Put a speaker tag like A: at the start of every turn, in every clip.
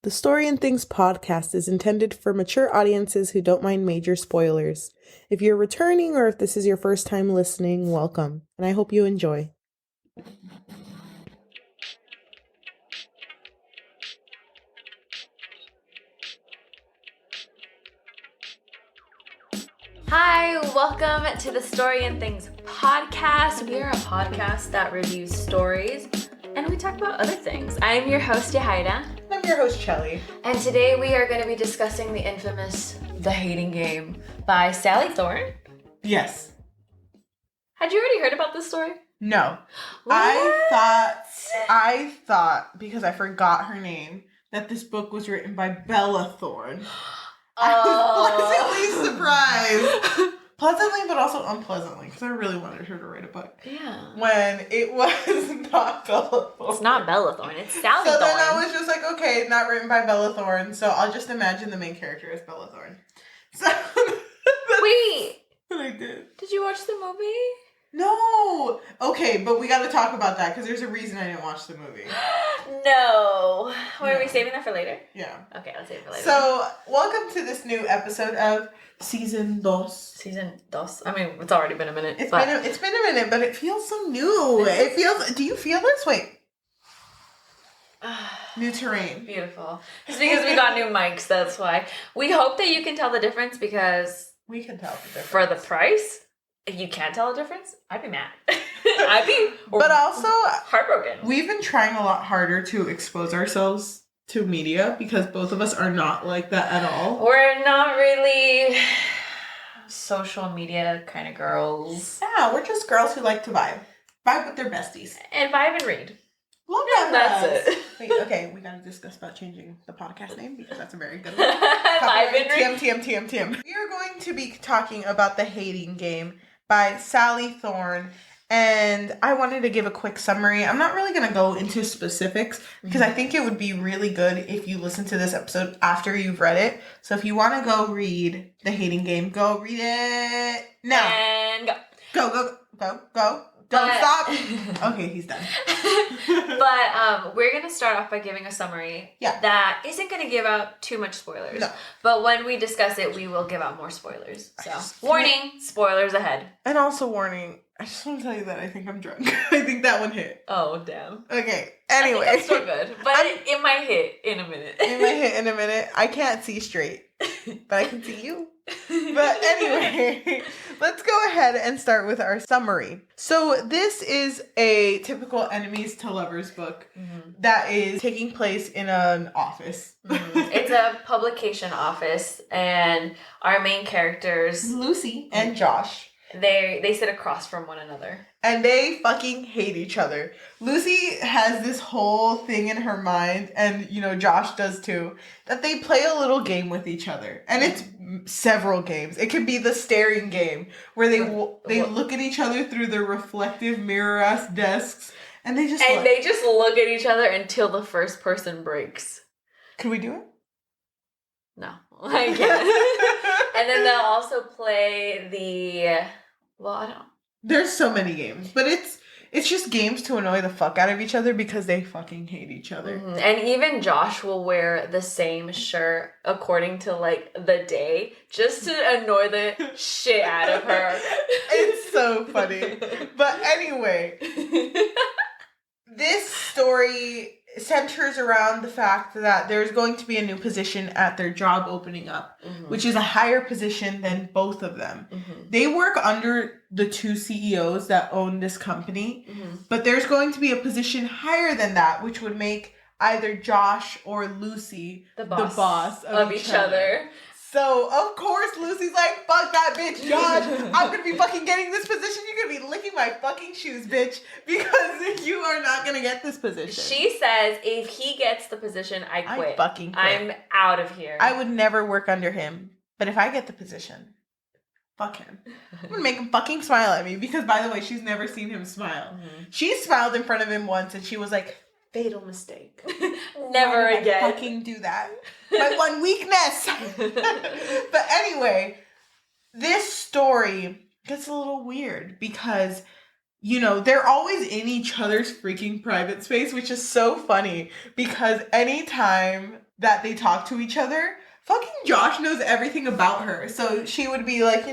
A: The Story and Things podcast is intended for mature audiences who don't mind major spoilers. If you're returning or if this is your first time listening, welcome, and I hope you enjoy.
B: Hi, welcome to the Story and Things podcast. We are a podcast that reviews stories and we talk about other things. I'm your host, Yajaira.
A: I'm your host, Cheli.
B: And today we are going to be discussing the infamous The Hating Game by Sally Thorne.
A: Yes.
B: Had you already heard about this story?
A: No.
B: What?
A: I thought, because I forgot her name, that this book was written by Bella Thorne. I was pleasantly surprised. Pleasantly, but also unpleasantly, because I really wanted her to write a book.
B: Yeah.
A: When it was not Bella Thorne.
B: It's not Bella Thorne, it's Sally Thorne.
A: So then I was just like, okay, not written by Bella Thorne, so I'll just imagine the main character as Bella Thorne. So
B: Wait!
A: what I did.
B: Did you watch the movie?
A: No! Okay, but we gotta talk about that, because there's a reason I didn't watch the movie.
B: No. Are we
A: No.
B: saving that for later?
A: Yeah.
B: Okay, let's save it for later.
A: So, welcome to this new episode of Season 2.
B: Season 2. I mean, it's already been a minute.
A: It's been a minute, but it feels so new. It feels... Do you feel this? Wait. New terrain.
B: Beautiful. It's because we got new mics, that's why. We hope that you can tell the difference because...
A: We can tell the difference.
B: For the price, if you can't tell the difference, I'd be mad. I'd be
A: But also...
B: heartbroken.
A: We've been trying a lot harder to expose ourselves to media because both of us are not like that at all.
B: We're not really social media kind of girls.
A: Yeah, we're just girls who like to vibe. Vibe with their besties.
B: And vibe and read.
A: Love
B: And that's it.
A: Wait, okay, we gotta discuss about changing the podcast name because that's a very good one.
B: Vibe and read.
A: TM. We are going to be talking about The Hating Game by Sally Thorne. And I wanted to give a quick summary. I'm not really going to go into specifics because I think it would be really good if you listen to this episode after you've read it. So if you want to go read The Hating Game, go read it now.
B: And go.
A: Go. Don't stop. Okay, he's done.
B: But we're going to start off by giving a summary that isn't going to give out too much spoilers.
A: No.
B: But when we discuss it, we will give out more spoilers. So, warning, spoilers ahead.
A: And also warning, I just want to tell you that I think I'm drunk. I think that one hit.
B: Oh, damn.
A: Okay, anyway.
B: I think that's still good. But it might hit in a minute.
A: It might hit in a minute. I can't see straight, but I can see you. But anyway, let's go ahead and start with our summary. So this is a typical enemies to lovers book that is taking place in an office.
B: It's a publication office, and our main characters,
A: Lucy and Josh,
B: they sit across from one another.
A: and they fucking hate each other. Lucy has this whole thing in her mind, and Josh does too, that they play a little game with each other, and it's several games. It could be the staring game where they look at each other through their reflective mirror ass desks, and they just
B: look at each other until the first person breaks.
A: Can we do it?
B: No, I can't. And then they'll also play I don't know.
A: There's so many games, but it's just games to annoy the fuck out of each other because they fucking hate each other.
B: And even Josh will wear the same shirt according to the day just to annoy the shit out of her.
A: It's so funny. But anyway, this story centers around the fact that there's going to be a new position at their job opening up, which is a higher position than both of them. They work under the two CEOs that own this company, but there's going to be a position higher than that, which would make either Josh or Lucy the boss of each other. So, of course, Lucy's like, fuck that bitch, Josh. I'm going to be fucking getting this position. You're going to be licking my fucking shoes, bitch, because you are not going to get this position.
B: She says, if he gets the position, I quit.
A: I fucking quit.
B: I'm out of here.
A: I would never work under him. But if I get the position, fuck him. I'm going to make him fucking smile at me because, by the way, she's never seen him smile. She smiled in front of him once and she was like, fatal mistake.
B: Never again.
A: I fucking do that. My one weakness. But anyway, this story gets a little weird because, they're always in each other's freaking private space, which is so funny because anytime that they talk to each other. Fucking Josh knows everything about her. So she would be like,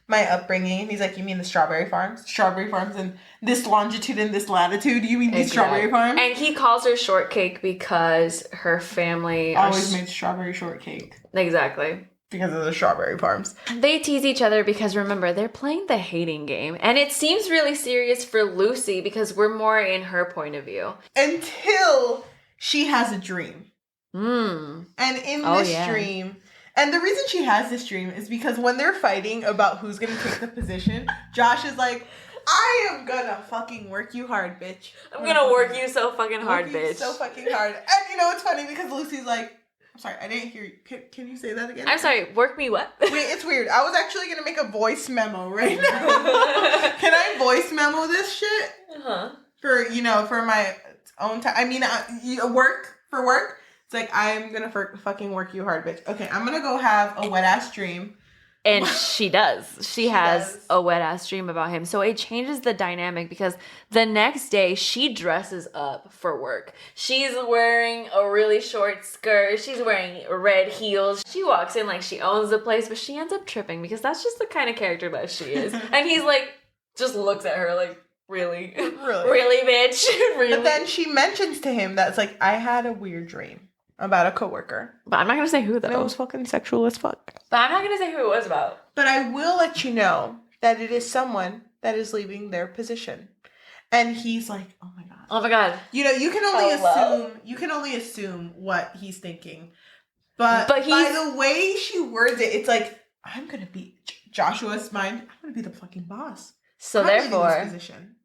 A: my upbringing. And he's like, you mean the strawberry farms? Strawberry farms in this longitude and this latitude? You mean these strawberry farms?
B: And he calls her shortcake because her family
A: always made strawberry shortcake.
B: Exactly.
A: Because of the strawberry farms.
B: They tease each other because, remember, they're playing the hating game. And it seems really serious for Lucy because we're more in her point of view.
A: Until she has a dream.
B: And
A: in this dream... And the reason she has this dream is because when they're fighting about who's going to take the position, Josh is like, I am going to fucking work you hard, bitch.
B: I'm going to work you so fucking hard, bitch.
A: So fucking hard. And it's funny because Lucy's like, I'm sorry, I didn't hear you. Can you say that again?
B: I'm sorry, work me what?
A: Wait, it's weird. I was actually going to make a voice memo right now. Can I voice memo this shit?
B: Uh-huh.
A: For my own time. I mean, work. It's like, I'm going to fucking work you hard, bitch. Okay, I'm going to go have a wet-ass dream.
B: And she does. She has a wet-ass dream about him. So it changes the dynamic because the next day, she dresses up for work. She's wearing a really short skirt. She's wearing red heels. She walks in like she owns the place, but she ends up tripping because that's just the kind of character that she is. And he's like, just looks at her like, really? Really, bitch? Really?
A: But then she mentions to him that it's like, I had a weird dream about a coworker.
B: But I'm not going to say who, though.
A: And it was fucking sexual as fuck.
B: But I'm not going to say who it was about.
A: But I will let you know that it is someone that is leaving their position. And he's like, oh my God.
B: Oh my God.
A: You can only assume what he's thinking. But by the way she words it, it's like, I'm going to be Joshua's mind. I'm going to be the fucking boss.
B: So therefore,
A: this position.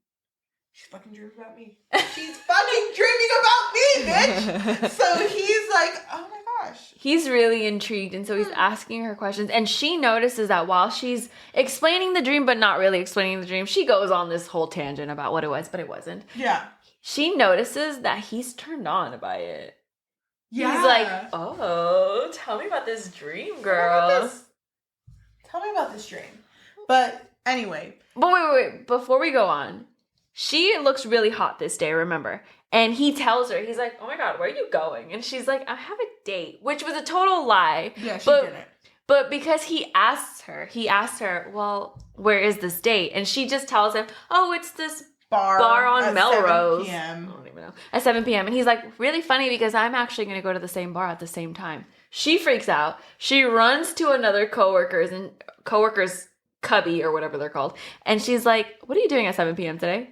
A: She's fucking dreaming about me. She's fucking dreaming about me, bitch. So he's like, oh my gosh.
B: He's really intrigued, and so he's asking her questions. And she notices that while she's explaining the dream, but not really explaining the dream, she goes on this whole tangent about what it was, but it wasn't.
A: Yeah.
B: She notices that he's turned on by it.
A: Yeah.
B: He's like, oh, tell me about this dream, girl.
A: Tell me about this dream. But anyway.
B: But wait. Before we go on, she looks really hot this day, remember? And he tells her, he's like, oh my God, where are you going? And she's like, I have a date, which was a total lie.
A: Yeah, she didn't.
B: But because he asked her, well, where is this date? And she just tells him, oh, it's this bar on Melrose.
A: 7 p.m.
B: I don't even know. At 7 p.m. And he's like, really funny because I'm actually going to go to the same bar at the same time. She freaks out. She runs to another coworker's cubby or whatever they're called. And she's like, what are you doing at 7 p.m. today?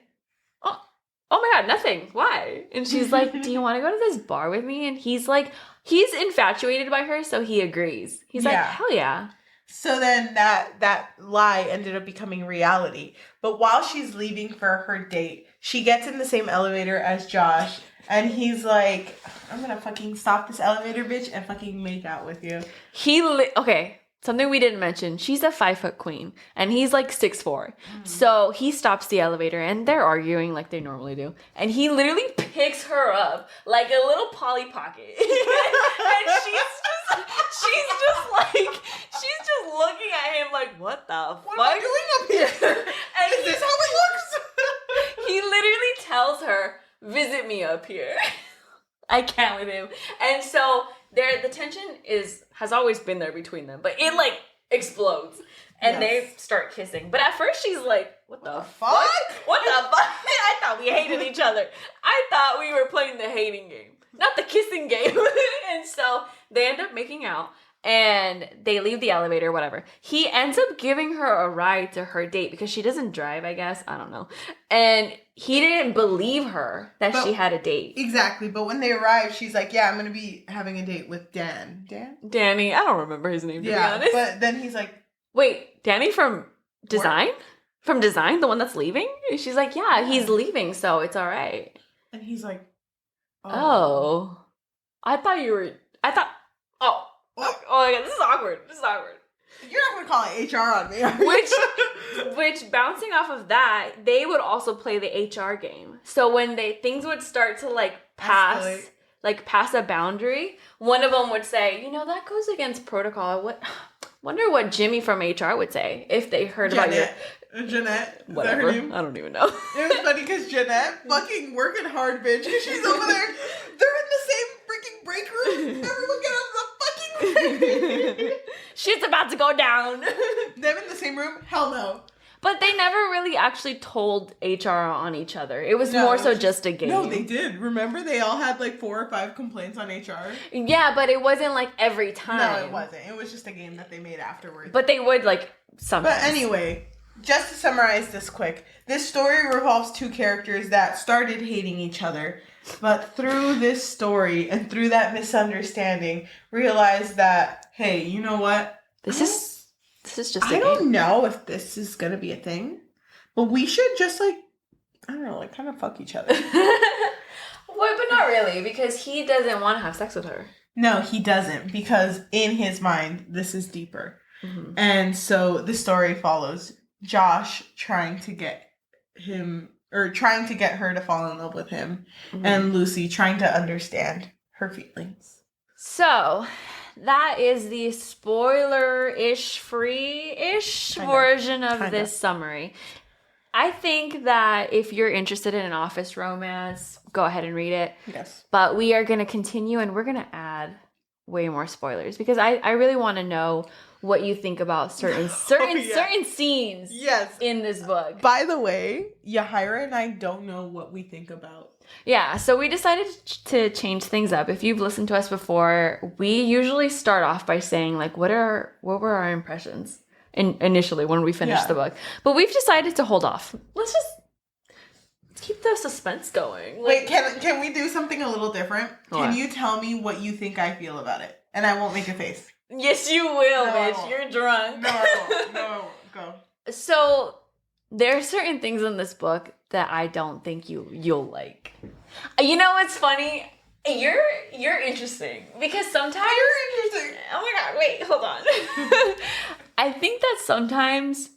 B: Oh my God, nothing. Why? And she's like, do you want to go to this bar with me? And he's like, he's infatuated by her, so he agrees. He's like, hell yeah.
A: So then that lie ended up becoming reality. But while she's leaving for her date, she gets in the same elevator as Josh. And he's like, I'm going to fucking stop this elevator, bitch, and fucking make out with you.
B: Okay. Something we didn't mention, she's a 5-foot queen, and he's like 6'4". So he stops the elevator, and they're arguing like they normally do. And he literally picks her up like a little Polly Pocket. And she's just looking at him like, what the fuck?
A: What am I doing up here? And is this how it looks?
B: He literally tells her, visit me up here. I can't with him. And so the tension has always been there between them, but it like explodes and they start kissing. But at first she's like, what the fuck? What the fuck? I thought we hated each other. I thought we were playing the hating game, not the kissing game. And so they end up making out and they leave the elevator, whatever. He ends up giving her a ride to her date because she doesn't drive, I guess. I don't know. And he didn't believe her that she had a date.
A: Exactly. But when they arrive, she's like, yeah, I'm going to be having a date with
B: Danny. I don't remember his name, to be honest.
A: But then he's like,
B: wait, Danny from Design? From Design? The one that's leaving? She's like, yeah, he's leaving, so it's all right.
A: And he's like,
B: oh my God, this is awkward.
A: You're not going to call it HR on me, are you?
B: Which bouncing off of that, they would also play the HR game. So when things would start to like pass a boundary, one of them would say, that goes against protocol. Wonder what Jimmy from HR would say if they heard about your...
A: Jeanette.
B: Whatever. Is that her name? I don't even know.
A: It was funny because Jeanette fucking working hard, bitch. She's over there. They're in the same freaking break room? Everyone get out of the fucking room.
B: Shit's about to go down.
A: Them in the same room? Hell no.
B: But they never really actually told HR on each other. It was more so just a game.
A: No, they did. Remember, they all had like 4 or 5 complaints on HR?
B: Yeah, but it wasn't like every time.
A: No, it wasn't. It was just a game that they made afterwards.
B: But they would like sometimes.
A: But anyway, just to summarize this quick, this story revolves 2 characters that started hating each other, but through this story and through that misunderstanding, realized that, hey, you know what?
B: This is just a game.
A: I don't know if this is going to be a thing, but we should just like, I don't know, like kind of fuck each other.
B: Well, but not really, because he doesn't want to have sex with her.
A: No, he doesn't, because in his mind, this is deeper. Mm-hmm. And so the story follows Josh trying to get her to fall in love with him, mm-hmm. and Lucy trying to understand her feelings.
B: So, that is the spoiler-ish, free-ish version of this summary. I think that if you're interested in an office romance, go ahead and read it.
A: Yes.
B: But we are going to continue, and we're going to add way more spoilers, because I really want to know what you think about certain scenes in this book.
A: By the way, Yajaira and I don't know what we think about.
B: Yeah, so we decided to change things up. If you've listened to us before, we usually start off by saying like, what were our impressions initially when we finished the book. But we've decided to hold off. Let's keep the suspense going.
A: Wait, can we do something a little different? What? Can you tell me what you think I feel about it? And I won't make a face.
B: Yes, you will, bitch. You're drunk.
A: No, I won't. No, I won't. Go.
B: So, there are certain things in this book that I don't think you'll like. You know what's funny? You're interesting. Because sometimes...
A: You're interesting.
B: Oh my god, wait, hold on. I think that sometimes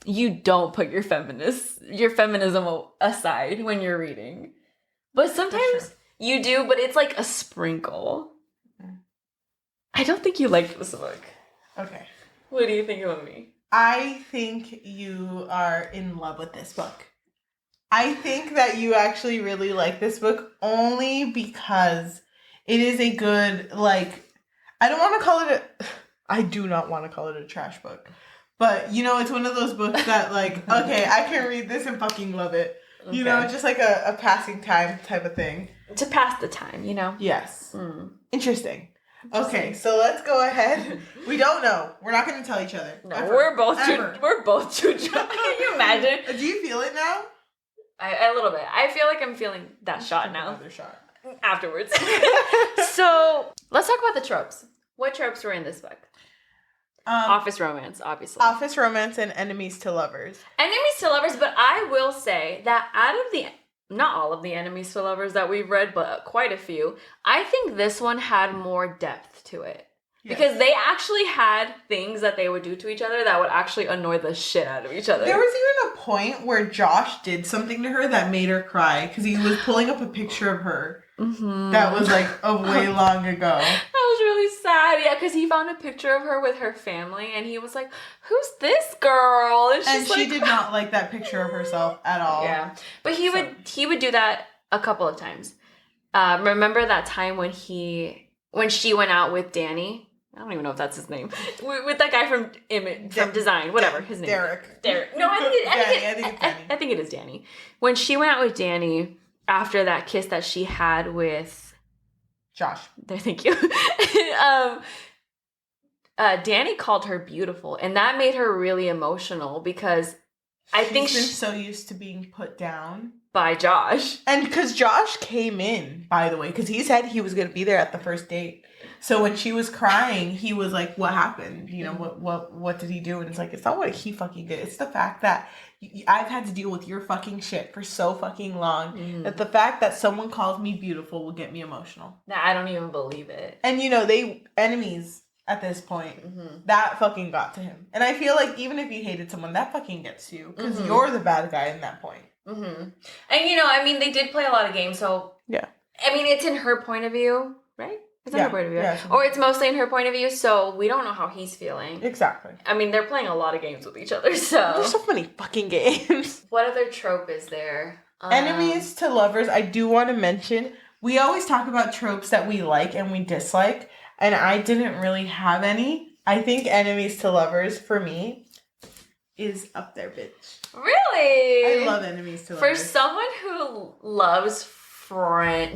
B: you don't put your feminism aside when you're reading. But sometimes you do, but it's like a sprinkle. I don't think you liked this book.
A: Okay.
B: What do you think about me?
A: I think you are in love with this book. I think that you actually really like this book only because it is a good, like, I do not want to call it a trash book. But, you know, it's one of those books that, like, okay, I can read this and fucking love it. Okay. You know, just like a passing time type of thing.
B: To pass the time, you know?
A: Yes. Interesting. Okay, so let's go ahead. We don't know. We're not going to tell each other.
B: No, we're both too drunk. Can you imagine?
A: Do you feel it now?
B: A little bit. I feel like I'm feeling that shot now.
A: Another shot.
B: Afterwards. So, let's talk about the tropes. What tropes were in this book? Office romance, obviously.
A: Office romance and enemies to lovers.
B: Enemies to lovers, but I will say that out of not all of the enemies to lovers that we've read, but quite a few, I think this one had more depth to it. Yes. Because they actually had things that they would do to each other that would actually annoy the shit out of each other.
A: There was even a point where Josh did something to her that made her cry because he was pulling up a picture of her that was like way long ago.
B: That was really sad. Yeah, because he found a picture of her with her family and he was like, who's this girl?
A: And she did not like that picture of herself at all.
B: Yeah. But he would do that a couple of times. Remember that time when she went out with Danny? I don't even know if that's his name. With that guy from Design, whatever his name. Derek. No, I think it is Danny. When she went out with Danny after that kiss that she had with
A: Josh.
B: There, thank you. Danny called her beautiful, and that made her really emotional because I think
A: she's been so used to being put down
B: by Josh. And
A: because Josh came in, by the way, because he said he was going to be there at the first date. So when she was crying, he was like, what happened? You know, what did he do? And it's like, it's not what he fucking did. It's the fact that I've had to deal with your fucking shit for so fucking long that the fact that someone calls me beautiful will get me emotional.
B: Nah, I don't even believe it.
A: And, you know, they enemies at this point. That fucking got to him. And I feel like even if you hated someone, that fucking gets to you because you're the bad guy in that point.
B: And, you know, I mean, they did play a lot of games. So,
A: yeah.
B: I mean, it's in her point of view, right? It's in her point of view. Yeah, or it's mostly in her point of view, so we don't know how he's feeling.
A: Exactly.
B: I mean, they're playing a lot of games with each other, so...
A: There's so many fucking games.
B: What other trope is there?
A: Enemies to lovers. I do want to mention, we always talk about tropes that we like and we dislike, and I didn't really have any. I think enemies to lovers, for me, is up there, bitch.
B: Really?
A: I love enemies to
B: For
A: lovers.
B: someone who loves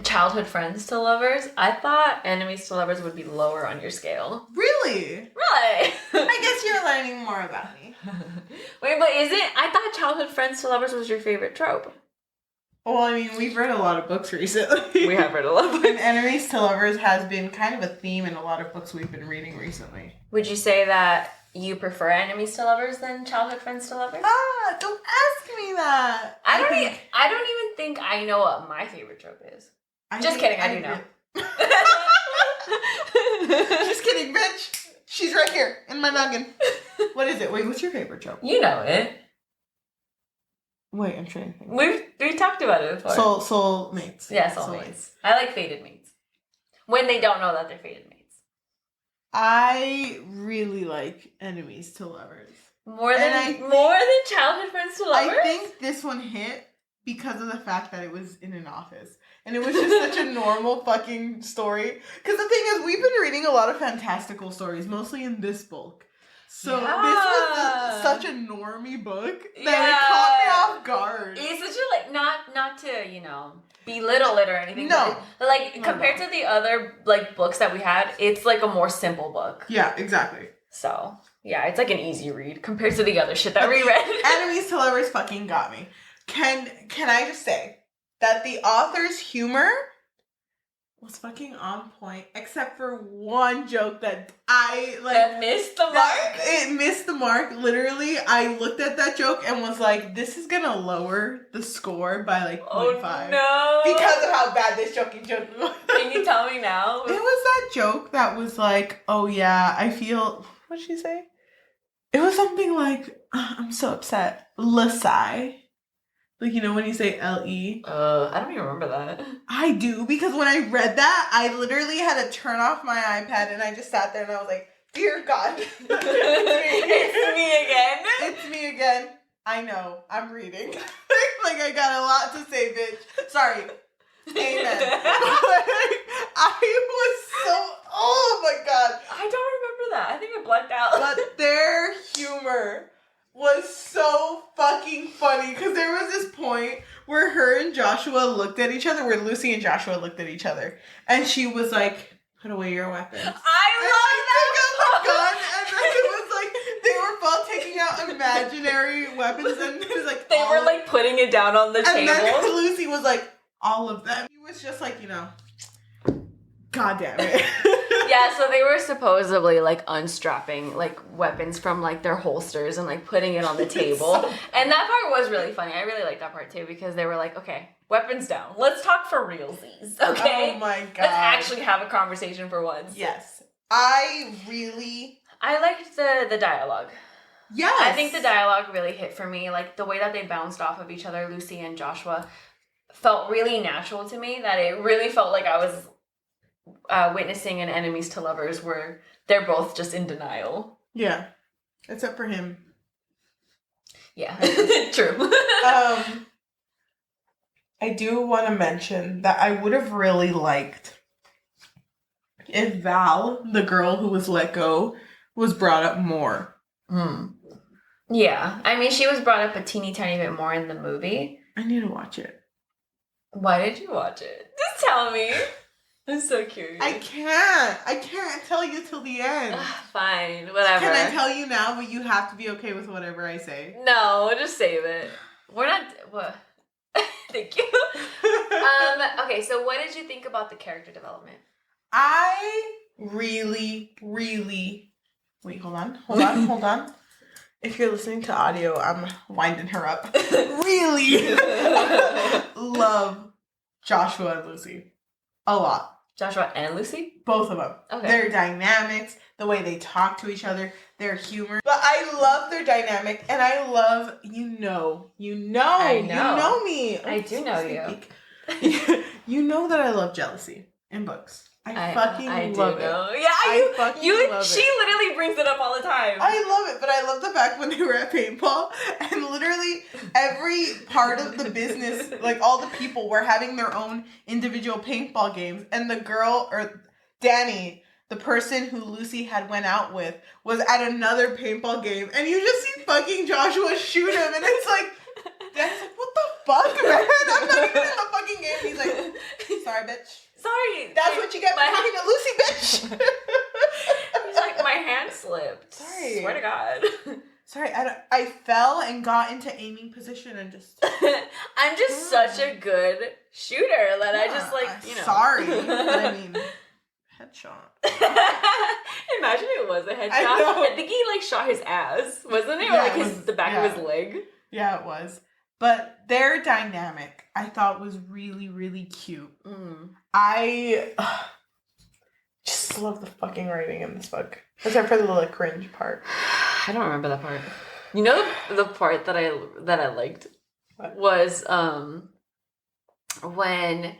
B: childhood friends to lovers, I thought enemies to lovers would be lower on your scale.
A: Really?
B: Really?
A: I guess you're learning more about me.
B: Wait, but I thought childhood friends to lovers was your favorite trope.
A: Well, I mean, we've read a lot of books recently.
B: We have read a lot of books.
A: And enemies to lovers has been kind of a theme in a lot of books we've been reading recently.
B: Would you say that you prefer enemies to lovers than childhood friends to lovers?
A: Don't ask me that.
B: I don't even think I know what my favorite trope is. Just kidding, I do know.
A: Just kidding, bitch. She's right here in my noggin. What is it? Wait, what's your favorite trope?
B: You know it.
A: Wait, I'm trying to think.
B: We talked about it before.
A: Soul mates.
B: Yeah, soul mates. I like fated mates. When they don't know that they're fated mates.
A: I really like enemies to lovers.
B: More than childhood friends to lovers?
A: I think this one hit because of the fact that it was in an office. And it was just such a normal fucking story. Because the thing is, we've been reading a lot of fantastical stories, mostly in this book. So this was such a normie book that it caught me off guard.
B: It's such a, not to, belittle it or anything.
A: No.
B: But compared to the other, books that we had, it's, a more simple book.
A: Yeah, exactly.
B: So, yeah, it's, an easy read compared to the other shit that we read.
A: Enemies to lovers fucking got me. Can I just say that the author's humor was fucking on point, except for one joke that that
B: missed the mark.
A: It missed the mark. Literally, I looked at that joke and was like, "This is gonna lower the score by 0.5."
B: Oh no!
A: Because of how bad this joke was.
B: Can you tell me now?
A: It was that joke that was like, "Oh yeah, I feel." What did she say? It was something like, "I'm so upset." Lasai. When you say L-E.
B: I don't even remember that.
A: I do, because when I read that, I literally had to turn off my iPad and I just sat there and I was like, "Dear God."
B: It's me again.
A: It's me again. I know. I'm reading. I got a lot to say, bitch. Sorry. Amen. I was so... Oh my God.
B: I don't remember that. I think I blacked out.
A: But their humor was so fucking funny, because there was this point where her and Joshua looked at each other, where Lucy and Joshua looked at each other, and she was like, "Put away your weapons."
B: I love that.
A: Gun, and then it was like they were both taking out imaginary weapons, and it was like
B: they were putting it down on the table.
A: And then Lucy was like, "All of them." He was just like, God damn it.
B: Yeah, so they were supposedly unstrapping weapons from their holsters and putting it on the table. And that part was really funny. I really liked that part too, because they were like, "Okay, weapons down. Let's talk for realsies, okay?
A: Oh my God.
B: Let's actually have a conversation for once."
A: Yes. I
B: liked the dialogue.
A: Yes.
B: I think the dialogue really hit for me. The way that they bounced off of each other, Lucy and Joshua, felt really natural to me, that it really felt like I was witnessing an enemies to lovers where they're both just in denial.
A: Yeah. Except for him.
B: Yeah. True.
A: I do want to mention that I would have really liked if Val, the girl who was let go, was brought up more.
B: Yeah. I mean, she was brought up a teeny tiny bit more in the movie.
A: I need to watch it.
B: Why did you watch it? Just tell me. I'm so curious.
A: I can't tell you till the end.
B: Fine, whatever.
A: Can I tell you now, but you have to be okay with whatever I say?
B: No, just save it. We're not... What? Thank you. Okay, so what did you think about the character development?
A: I really... Wait, hold on. If you're listening to audio, I'm winding her up. Really love Joshua and Lucy. A lot.
B: Joshua and Lucy?
A: Both of them.
B: Okay.
A: Their dynamics, the way they talk to each other, their humor. But I love their dynamic, and I love, you know me.
B: I do know you.
A: You know that I love jealousy in books. I fucking
B: do
A: love
B: know.
A: it.
B: Yeah,
A: love
B: she literally brings it up all the time.
A: I love it, but I love the fact when they were at paintball and literally every part of the business, like all the people were having their own individual paintball games, and the girl, or Danny, the person who Lucy had went out with, was at another paintball game, and you just see fucking Joshua shoot him, and it's like, Danny's like, what the fuck, man? I'm not even in the fucking game. He's like, sorry, bitch.
B: Sorry.
A: That's what you get for talking to Lucy, bitch.
B: He's like, my hand slipped.
A: Sorry.
B: Swear to God.
A: Sorry, I fell and got into aiming position and just...
B: I'm just such a good shooter that I just
A: Sorry, but I mean, headshot.
B: Imagine it was a headshot. I think he shot his ass, wasn't it?
A: Yeah,
B: or the back of his leg.
A: Yeah, it was. But their dynamic, I thought, was really, really cute. I just love the fucking writing in this book. Except for the little cringe part.
B: I don't remember that part. You know the part that I liked was when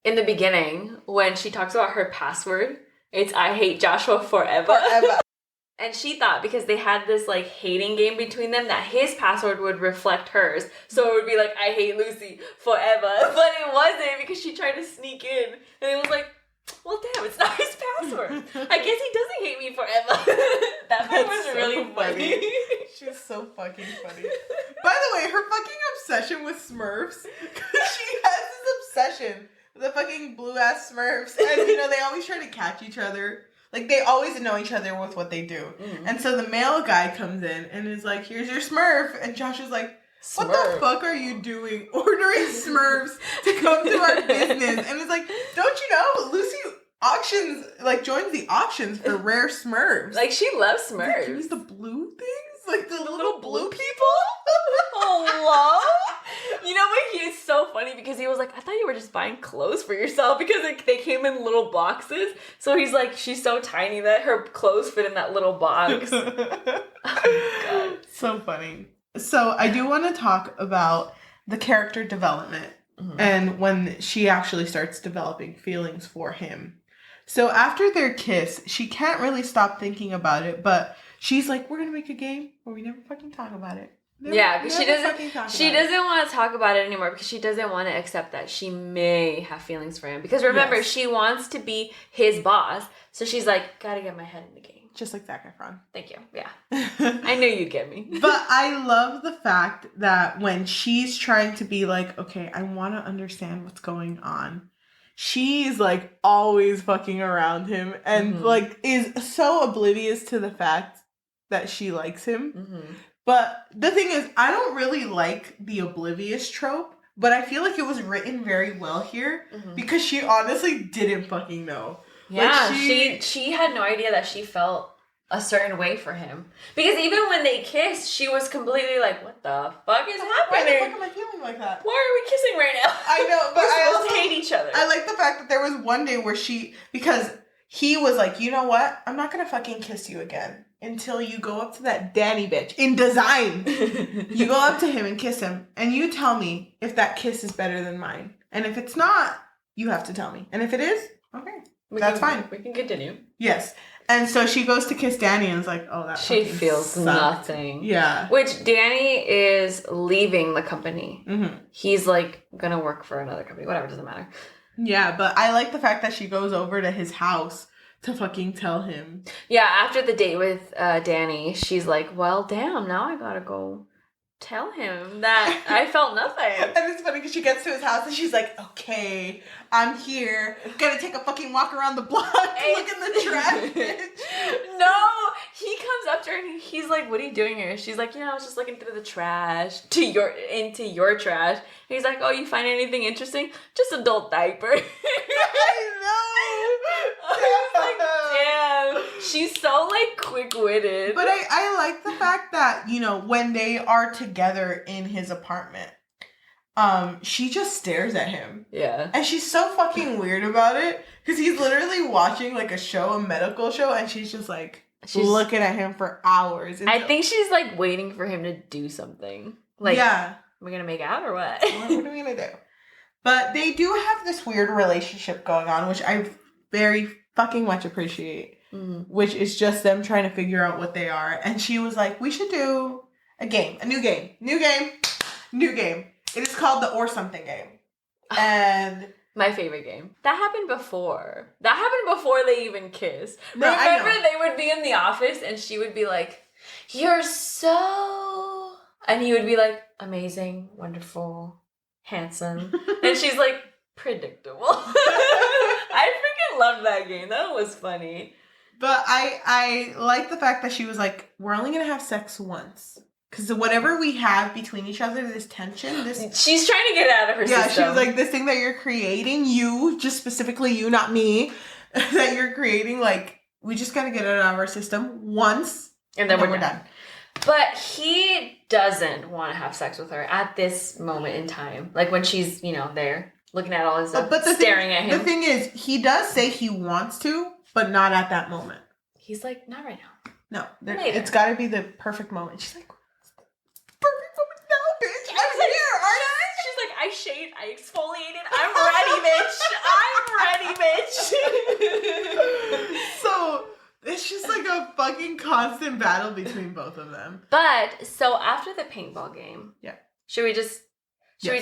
B: in the beginning when she talks about her password, it's I hate Joshua forever. And she thought because they had this hating game between them that his password would reflect hers. So it would be like, I hate Lucy forever. But it wasn't because she tried to sneak in. And it was like, well, damn, it's not his password. I guess he doesn't hate me forever. That part was so really funny.
A: She's so fucking funny. By the way, her fucking obsession with Smurfs. Because she has this obsession with the fucking blue-ass Smurfs. And, they always try to catch each other. They always know each other with what they do. And so the male guy comes in and is like, here's your Smurf. And Josh is like, what the fuck are you doing ordering Smurfs to come to our business? And it's like, don't you know, Lucy auctions, joins the auctions for rare Smurfs.
B: She loves Smurfs.
A: Use the blue things? The little blue people?
B: Hello? But he's so funny because he was like, I thought you were just buying clothes for yourself because they came in little boxes. So he's like, she's so tiny that her clothes fit in that little box. Oh my God.
A: So funny. So I do want to talk about the character development and when she actually starts developing feelings for him. So after their kiss, she can't really stop thinking about it, but she's like, we're going to make a game where we never fucking talk about it.
B: Because she doesn't want to talk about it anymore because she doesn't want to accept that she may have feelings for him. Because remember, she wants to be his boss. So she's like, gotta get my head in the game.
A: Just like Zac Efron.
B: Thank you. Yeah. I knew you'd get me.
A: But I love the fact that when she's trying to be like, okay, I want to understand what's going on. She's always fucking around him and is so oblivious to the fact that she likes him. But the thing is, I don't really like the oblivious trope, but I feel like it was written very well here because she honestly didn't fucking know.
B: Yeah, she had no idea that she felt a certain way for him. Because even when they kissed, she was completely like, what the fuck is happening?
A: Why the fuck am I feeling like that?
B: Why are we kissing right now?
A: I know, but
B: I also hate each other.
A: I like the fact that there was one day where because he was like, you know what? I'm not going to fucking kiss you again until you go up to that Danny bitch in design. You go up to him and kiss him, and you tell me if that kiss is better than mine. And if it's not, you have to tell me. And if it is, okay. That's fine.
B: We can continue.
A: Yes. And so she goes to kiss Danny and is like, oh, that
B: she feels
A: sucked.
B: Nothing.
A: Yeah.
B: Which Danny is leaving the company. He's gonna work for another company. Whatever, doesn't matter.
A: Yeah, but I like the fact that she goes over to his house to fucking tell him.
B: Yeah, after the date with Danny, she's like, well, damn, now I gotta go tell him that I felt nothing.
A: And it's funny because she gets to his house and she's like, okay, I'm here. Gonna take a fucking walk around the block. Look in the trash.
B: No, he comes up to her and he's like, what are you doing here? She's like, I was just looking through the trash into your trash. And he's like, oh, you find anything interesting? Just adult diaper.
A: I know.
B: I was like, damn. She's so quick-witted.
A: But I like the fact that, when they are together in his apartment, she just stares at him.
B: Yeah.
A: And she's so fucking weird about it because he's literally watching a medical show, and she's just she's looking at him for hours.
B: I think she's waiting for him to do something. Yeah. We're gonna make out or what?
A: What are we gonna do? But they do have this weird relationship going on, which I very fucking much appreciate, which is just them trying to figure out what they are. And she was like, we should do a new game. It is called the Or Something game. And
B: my favorite game. That happened before. That happened before they even kissed.
A: No,
B: Remember, they would be in the office and she would be like, "You're so..." And he would be like, "Amazing, wonderful, handsome." And she's like, "Predictable." I freaking loved that game. That was funny.
A: But I like the fact that she was like, we're only going to have sex once. Because whatever we have between each other, this tension,
B: she's trying to get it out of her system.
A: Yeah, she was like, this thing that you're creating, you, just specifically you, not me, that you're creating, like, we just got to get it out of our system once.
B: And then we're done. But he doesn't want to have sex with her at this moment in time. Like, when she's, there, looking at all his stuff, staring at him.
A: The thing is, he does say he wants to, but not at that moment.
B: He's like, not right now.
A: No, it's got to be the perfect moment. She's like, perfect moment now, bitch. I'm here, aren't I?
B: She's like, I shaved, I exfoliated, I'm ready, bitch.
A: So, it's just like a fucking constant battle between both of them.
B: But, so after the paintball game,
A: yeah,
B: should we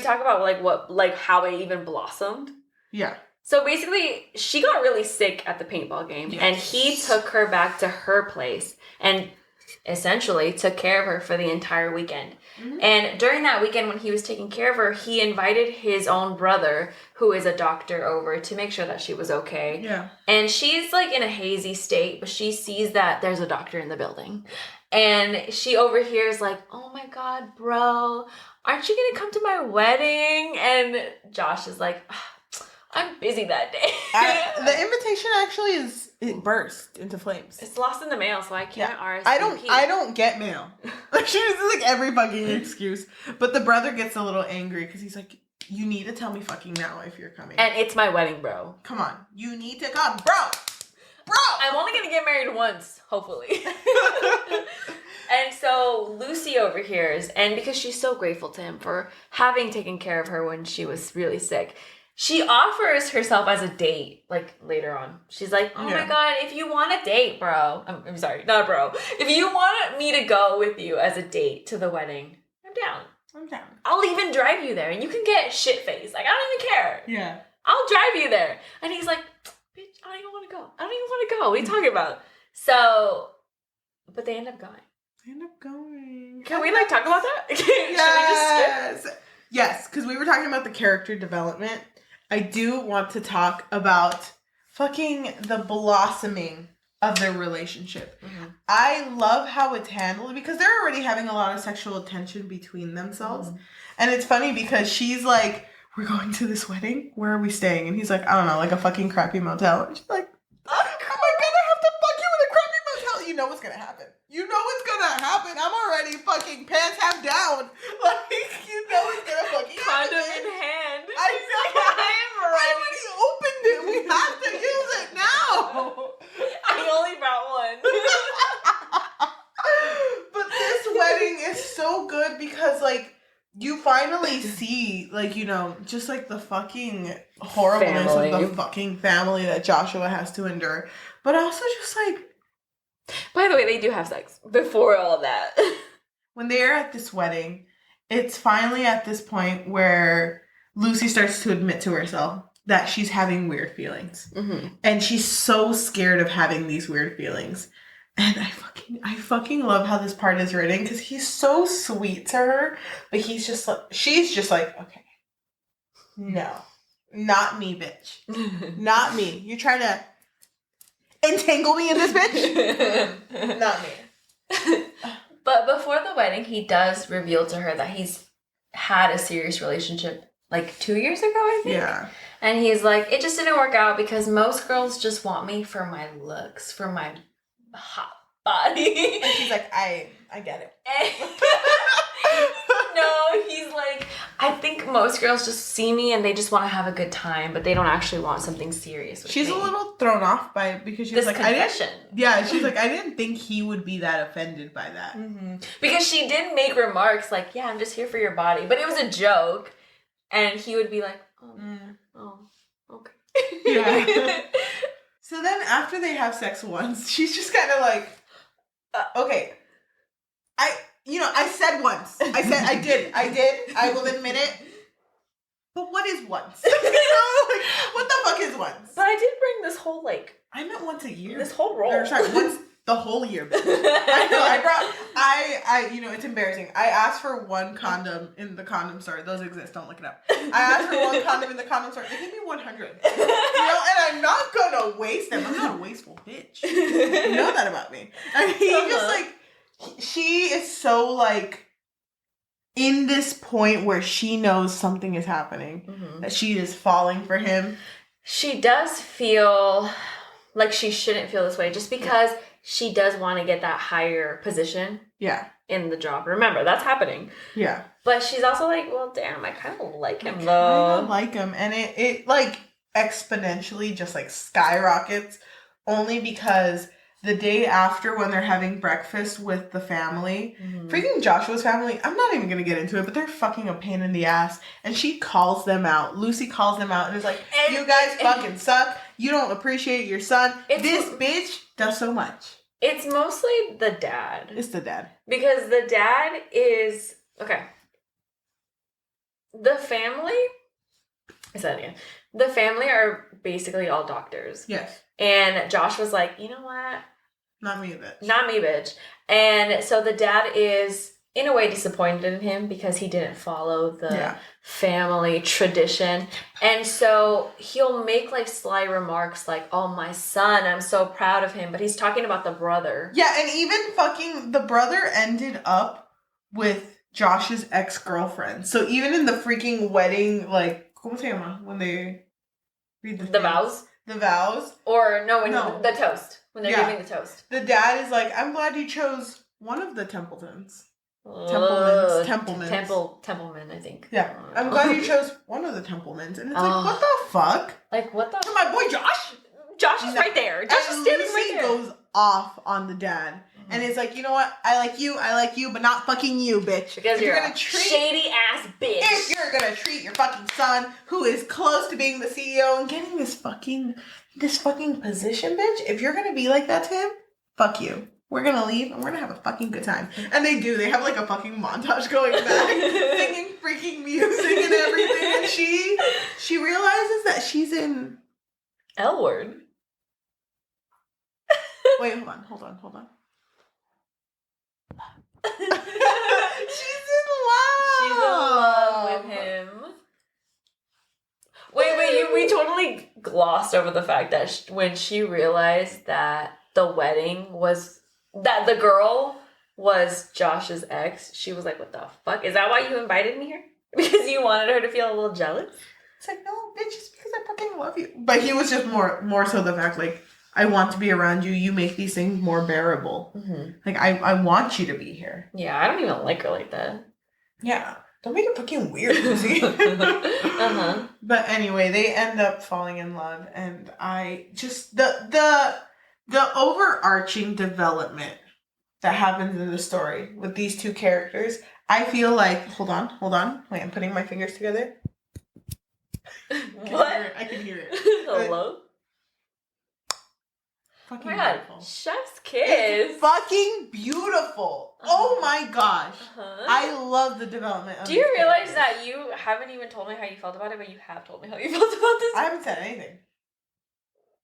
B: talk about how it even blossomed?
A: Yeah.
B: So basically, she got really sick at the paintball game, and he took her back to her place and essentially took care of her for the entire weekend. Mm-hmm. And during that weekend, when he was taking care of her, he invited his own brother, who is a doctor, over to make sure that she was okay.
A: Yeah.
B: And she's like in a hazy state, but she sees that there's a doctor in the building. And she overhears like, "Oh my God, bro, aren't you going to come to my wedding?" And Josh is like, "I'm busy that day."
A: The invitation actually it burst into flames.
B: It's lost in the mail, so I can't RSVP.
A: I don't get mail. She uses like every fucking excuse. But the brother gets a little angry because he's like, you need to tell me fucking now if you're coming.
B: And it's my wedding, bro.
A: Come on. You need to come, bro.
B: I'm only going to get married once, hopefully. And so Lucy overhears, and because she's so grateful to him for having taken care of her when she was really sick, she offers herself as a date, like, later on. She's like, "Oh my God, if you want a date, bro." I'm sorry, not bro. "If you want me to go with you as a date to the wedding, I'm down. I'll even drive you there, and you can get shit-faced. Like, I don't even care.
A: Yeah.
B: I'll drive you there." And he's like, "Bitch, I don't even want to go. What are you talking about?" So, but they end up going. Can we, talk about that?
A: Yes.
B: Should we just skip?
A: Yes, because we were talking about the character development. I do want to talk about fucking the blossoming of their relationship. Mm-hmm. I love how it's handled because they're already having a lot of sexual tension between themselves. Mm-hmm. And it's funny because she's like, "We're going to this wedding? Where are we staying?" And he's like, "I don't know, like a fucking crappy motel." And she's like, "Am I gonna have to fuck you in a crappy motel?" You know what's gonna happen. I'm already fucking pants half down. Like, you know it's gonna fucking happen.
B: Condom in hand.
A: I already opened it. We have to use it now.
B: I only brought one.
A: But this wedding is so good because, like, you finally see, like, just, like, the fucking horribleness of the fucking family that Joshua has to endure. But also just, like...
B: By the way, they do have sex before all that.
A: When they're at this wedding, it's finally at this point where Lucy starts to admit to herself that she's having weird feelings. Mm-hmm. And she's so scared of having these weird feelings. And I fucking love how this part is written because he's so sweet to her, but she's just like, "Okay, no, not me, bitch. Not me. You're trying to entangle me in this bitch? Not me."
B: But before the wedding, he does reveal to her that he's had a serious relationship like 2 years ago, I think.
A: Yeah.
B: And he's like, "It just didn't work out because most girls just want me for my looks, for my hot body."
A: And she's like, I get it.
B: No, he's like, "I think most girls just see me and they just want to have a good time, but they don't actually want something serious with
A: She's
B: me."
A: a little thrown off by it because she's like,
B: confession.
A: She's like, "I didn't think he would be that offended by that."
B: Mm-hmm. Because she did make remarks like, "Yeah, I'm just here for your body," but it was a joke. And he would be like, "Oh, okay."
A: Yeah. So then after they have sex once, she's just kind of like, okay, I said once. I did. I will admit it. But what is once? Like, what the fuck is once?
B: But I did bring this whole, like...
A: I meant once a year.
B: This whole roll.
A: Or, sorry, once the whole year. I it's embarrassing. I asked for one condom in the condom store. Those exist. Don't look it up. I asked for one condom in the condom store. They gave me 100. And I'm not gonna waste them. I'm not a wasteful bitch. You know that about me. And he just, like, she is so, like, in this point where she knows something is happening, that she is falling for him.
B: She does feel like she shouldn't feel this way just because she does want to get that higher position in the job. Remember, that's happening. Yeah. But she's also like, well, damn, I kind of like him, though.
A: I kind of like him. And it, like, exponentially just, like, skyrockets only because... The day after when they're having breakfast with the family, freaking Joshua's family, I'm not even going to get into it, but they're fucking a pain in the ass. And she calls them out. Lucy calls them out and is like, you guys fucking suck. You don't appreciate your son. This bitch does so much.
B: It's mostly the dad.
A: It's the dad.
B: Because the dad is... Okay. The family... I said it again. The family are basically all doctors. Yes. And Josh was like, you know what?
A: Not me, bitch.
B: Not me, bitch. And so the dad is, in a way, disappointed in him because he didn't follow the family tradition. And so he'll make, like, sly remarks like, oh, my son, I'm so proud of him. But he's talking about the brother.
A: Yeah, and even fucking the brother ended up with Josh's ex-girlfriend. So even in the freaking wedding, like, ¿cómo se llama? When they read the
B: vows?
A: The vows.
B: Or, the toast. When they're giving the toast.
A: The dad is like, I'm glad you chose one of the Templetons. Templeman,
B: I think.
A: Yeah. I'm glad you chose one of the Templemans. And it's like, what the fuck?
B: Like, what the...
A: My boy Josh?
B: Josh is right there. Josh is standing right there.
A: Lucy goes off on the dad. And it's like, you know what? I like you, but not fucking you, bitch.
B: Because you're a shady ass bitch.
A: If you're gonna treat your fucking son, who is close to being the CEO and getting this fucking position, bitch, if you're gonna be like that to him, fuck you. We're gonna leave and we're gonna have a fucking good time. And they do. They have like a fucking montage going back, singing freaking music and everything. And she realizes that she's in
B: L Word.
A: Wait, hold on. She's in love
B: with him. Wait, we totally glossed over the fact that when she realized that the wedding was, that the girl was Josh's ex, she was like, what the fuck? Is that why you invited me here? Because you wanted her to feel a little jealous?
A: It's like, no, bitch, it's because I fucking love you. But he was just more so the fact, like, I want to be around you. You make these things more bearable. Like, I want you to be here.
B: Yeah, I don't even like her like that.
A: Yeah. Don't make it fucking weird, Lucy. But anyway, they end up falling in love. And I just... The overarching development that happens in the story with these two characters, I feel like... Hold on. Wait, I'm putting my fingers together.
B: What?
A: I can hear it.
B: Hello?
A: Fucking
B: oh my
A: beautiful.
B: God, chef's kiss.
A: It's fucking beautiful. Oh my gosh. I love the development of
B: Do you realize that you haven't even told me how you felt about it, but you have told me how you felt about this?
A: I haven't said anything.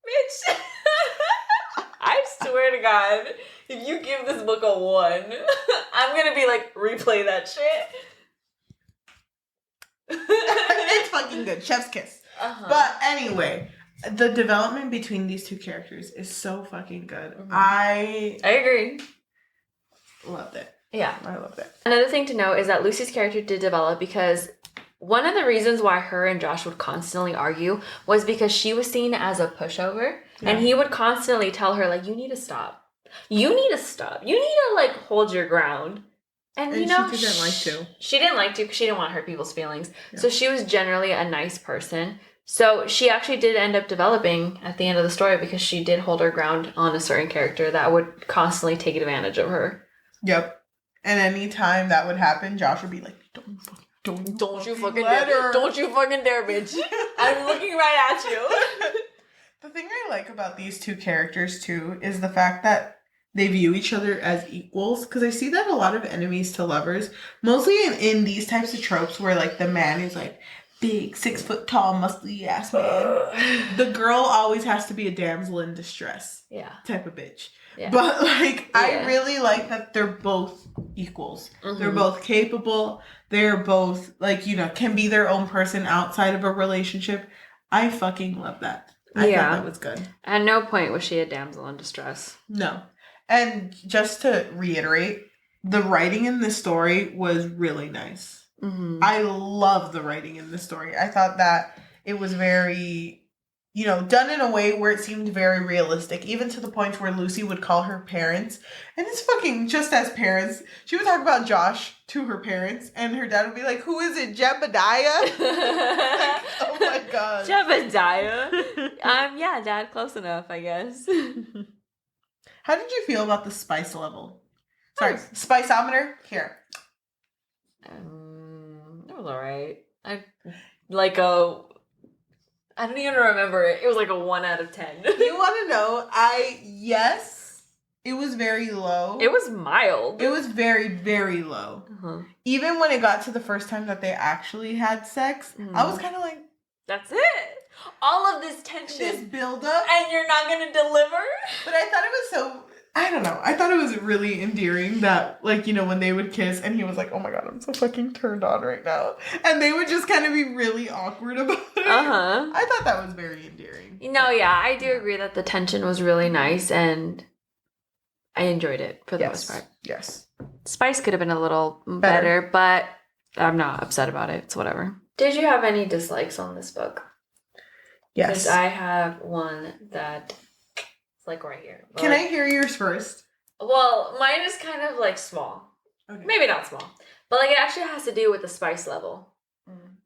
B: Bitch. I swear to God, if you give this book a 1, I'm gonna be like, replay that shit.
A: It's fucking good. Chef's kiss. But anyway, the development between these two characters is so fucking good. I
B: agree.
A: Loved it.
B: Yeah.
A: I loved it.
B: Another thing to note is that Lucy's character did develop because one of the reasons why her and Josh would constantly argue was because she was seen as a pushover. Yeah. And he would constantly tell her, like, you need to stop. You need to stop. You need to, like, hold your ground. And you know,
A: she didn't like to.
B: She didn't like to because she didn't want to hurt people's feelings. Yeah. So she was generally a nice person. So she actually did end up developing at the end of the story because she did hold her ground on a certain character that would constantly take advantage of her.
A: Yep. And anytime that would happen, Josh would be like, don't you fucking dare.
B: Don't you fucking dare, bitch. I'm looking right at you.
A: The thing I like about these two characters, too, is the fact that they view each other as equals. Because I see that a lot of enemies to lovers, mostly in these types of tropes where, like, the man is, like, big, 6 foot tall, muscly ass man. The girl always has to be a damsel in distress.
B: Yeah.
A: Type of bitch.
B: Yeah.
A: But, like, I really like that they're both equals. Mm-hmm. They're both capable. They're both, like, you know, can be their own person outside of a relationship. I fucking love that. I thought that was good.
B: At no point was she a damsel in distress.
A: No. And just to reiterate, the writing in this story was really nice. Mm-hmm. I love the writing in this story. I thought that it was very, you know, done in a way where it seemed very realistic, even to the point where Lucy would call her parents. And it's fucking just as parents. She would talk about Josh to her parents, and her dad would be like, "Who is it, Jebediah?" Like, oh my god.
B: Jebediah? Yeah, Dad, close enough, I guess.
A: How did you feel about the spice level? Sorry, spiceometer? Here.
B: It was alright. I don't even remember it. It was like a 1 out of 10.
A: You want to know? Yes, it was very low.
B: It was mild.
A: It was very, very low. Uh-huh. Even when it got to the first time that they actually had sex, I was kind of like,
B: that's it. All of this tension.
A: This build-up.
B: And you're not going to deliver?
A: But I thought it was so... I don't know. I thought it was really endearing that, like, you know, when they would kiss and he was like, "Oh my god, I'm so fucking turned on right now." And they would just kind of be really awkward about it. Uh-huh. I thought that was very endearing.
B: No, yeah, I do agree that the tension was really nice and I enjoyed it for the most part.
A: Yes.
B: Spice could have been a little better, but I'm not upset about it. It's whatever. Did you have any dislikes on this book?
A: Yes.
B: Because I have one that... like right here.
A: Can I hear yours first?
B: Well, mine is kind of like small. Okay. Maybe not small. But like it actually has to do with the spice level. Mm.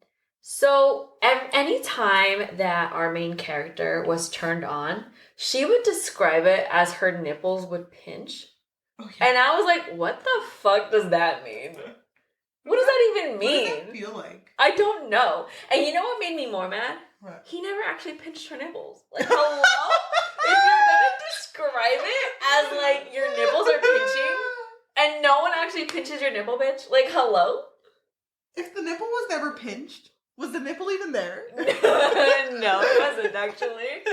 B: So any time that our main character was turned on, she would describe it as her nipples would pinch. Oh, yeah. And I was like, what the fuck does that mean? What does that even mean?
A: What does that feel like?
B: I don't know. And you know what made me more mad?
A: What?
B: He never actually pinched her nipples. Like, hello? If you're gonna describe it as, like, your nipples are pinching, and no one actually pinches your nipple, bitch, like, hello?
A: If the nipple was never pinched, was the nipple even there?
B: No, it wasn't, actually.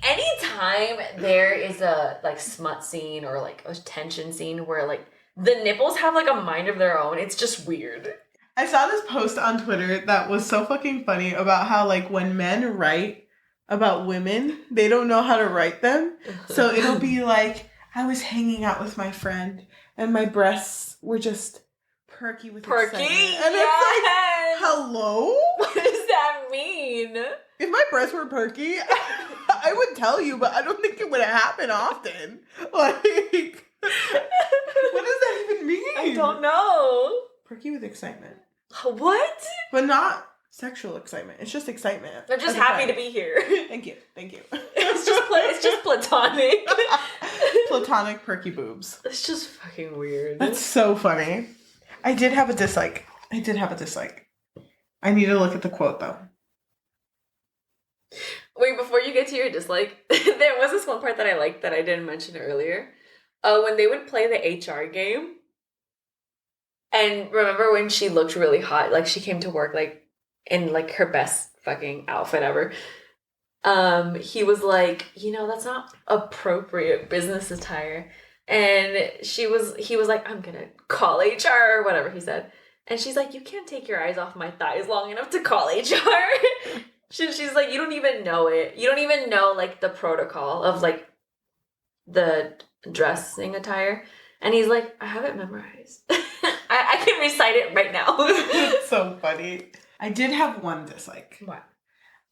B: Any time there is a, like, smut scene or, like, a tension scene where, like, the nipples have, like, a mind of their own, it's just weird.
A: I saw this post on Twitter that was so fucking funny about how, like, when men write about women, they don't know how to write them. So it'll be like, "I was hanging out with my friend and my breasts were just perky with excitement." And it's like, hello?
B: What does that mean?
A: If my breasts were perky, I would tell you, but I don't think it would happen often. Like, what does that even mean?
B: I don't know.
A: Perky with excitement.
B: What?
A: But not sexual excitement. It's just excitement.
B: I'm just happy to be here.
A: Thank you.
B: It's just platonic.
A: Platonic perky boobs.
B: It's just fucking weird.
A: That's so funny. I did have a dislike. I need to look at the quote, though.
B: Wait, before you get to your dislike, there was this one part that I liked that I didn't mention earlier. When they would play the HR game. And remember when she looked really hot? Like, she came to work, like, in, like, her best fucking outfit ever. He was like, you know, that's not appropriate business attire. And he was like, "I'm gonna call HR," or whatever he said. And she's like, "You can't take your eyes off my thighs long enough to call HR." She's like, "You don't even know it. You don't even know, like, the protocol of, like, the dressing attire." And he's like, "I have it memorized." I can recite it right now.
A: It's so funny. I did have one dislike.
B: What?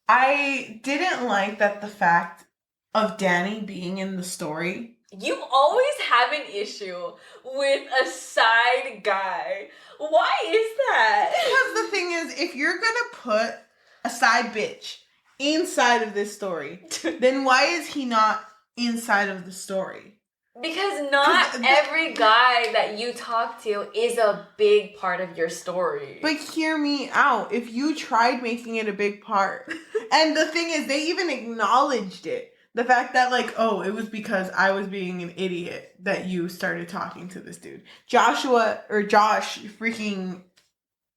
A: I didn't like that the fact of Danny being in the story.
B: You always have an issue with a side guy. Why is that?
A: Because the thing is, if you're gonna put a side bitch inside of this story, then why is he not inside of the story?
B: Because not every guy that you talk to is a big part of your story.
A: But hear me out. If you tried making it a big part, and the thing is, they even acknowledged it. The fact that, like, oh, it was because I was being an idiot that you started talking to this dude. Josh freaking,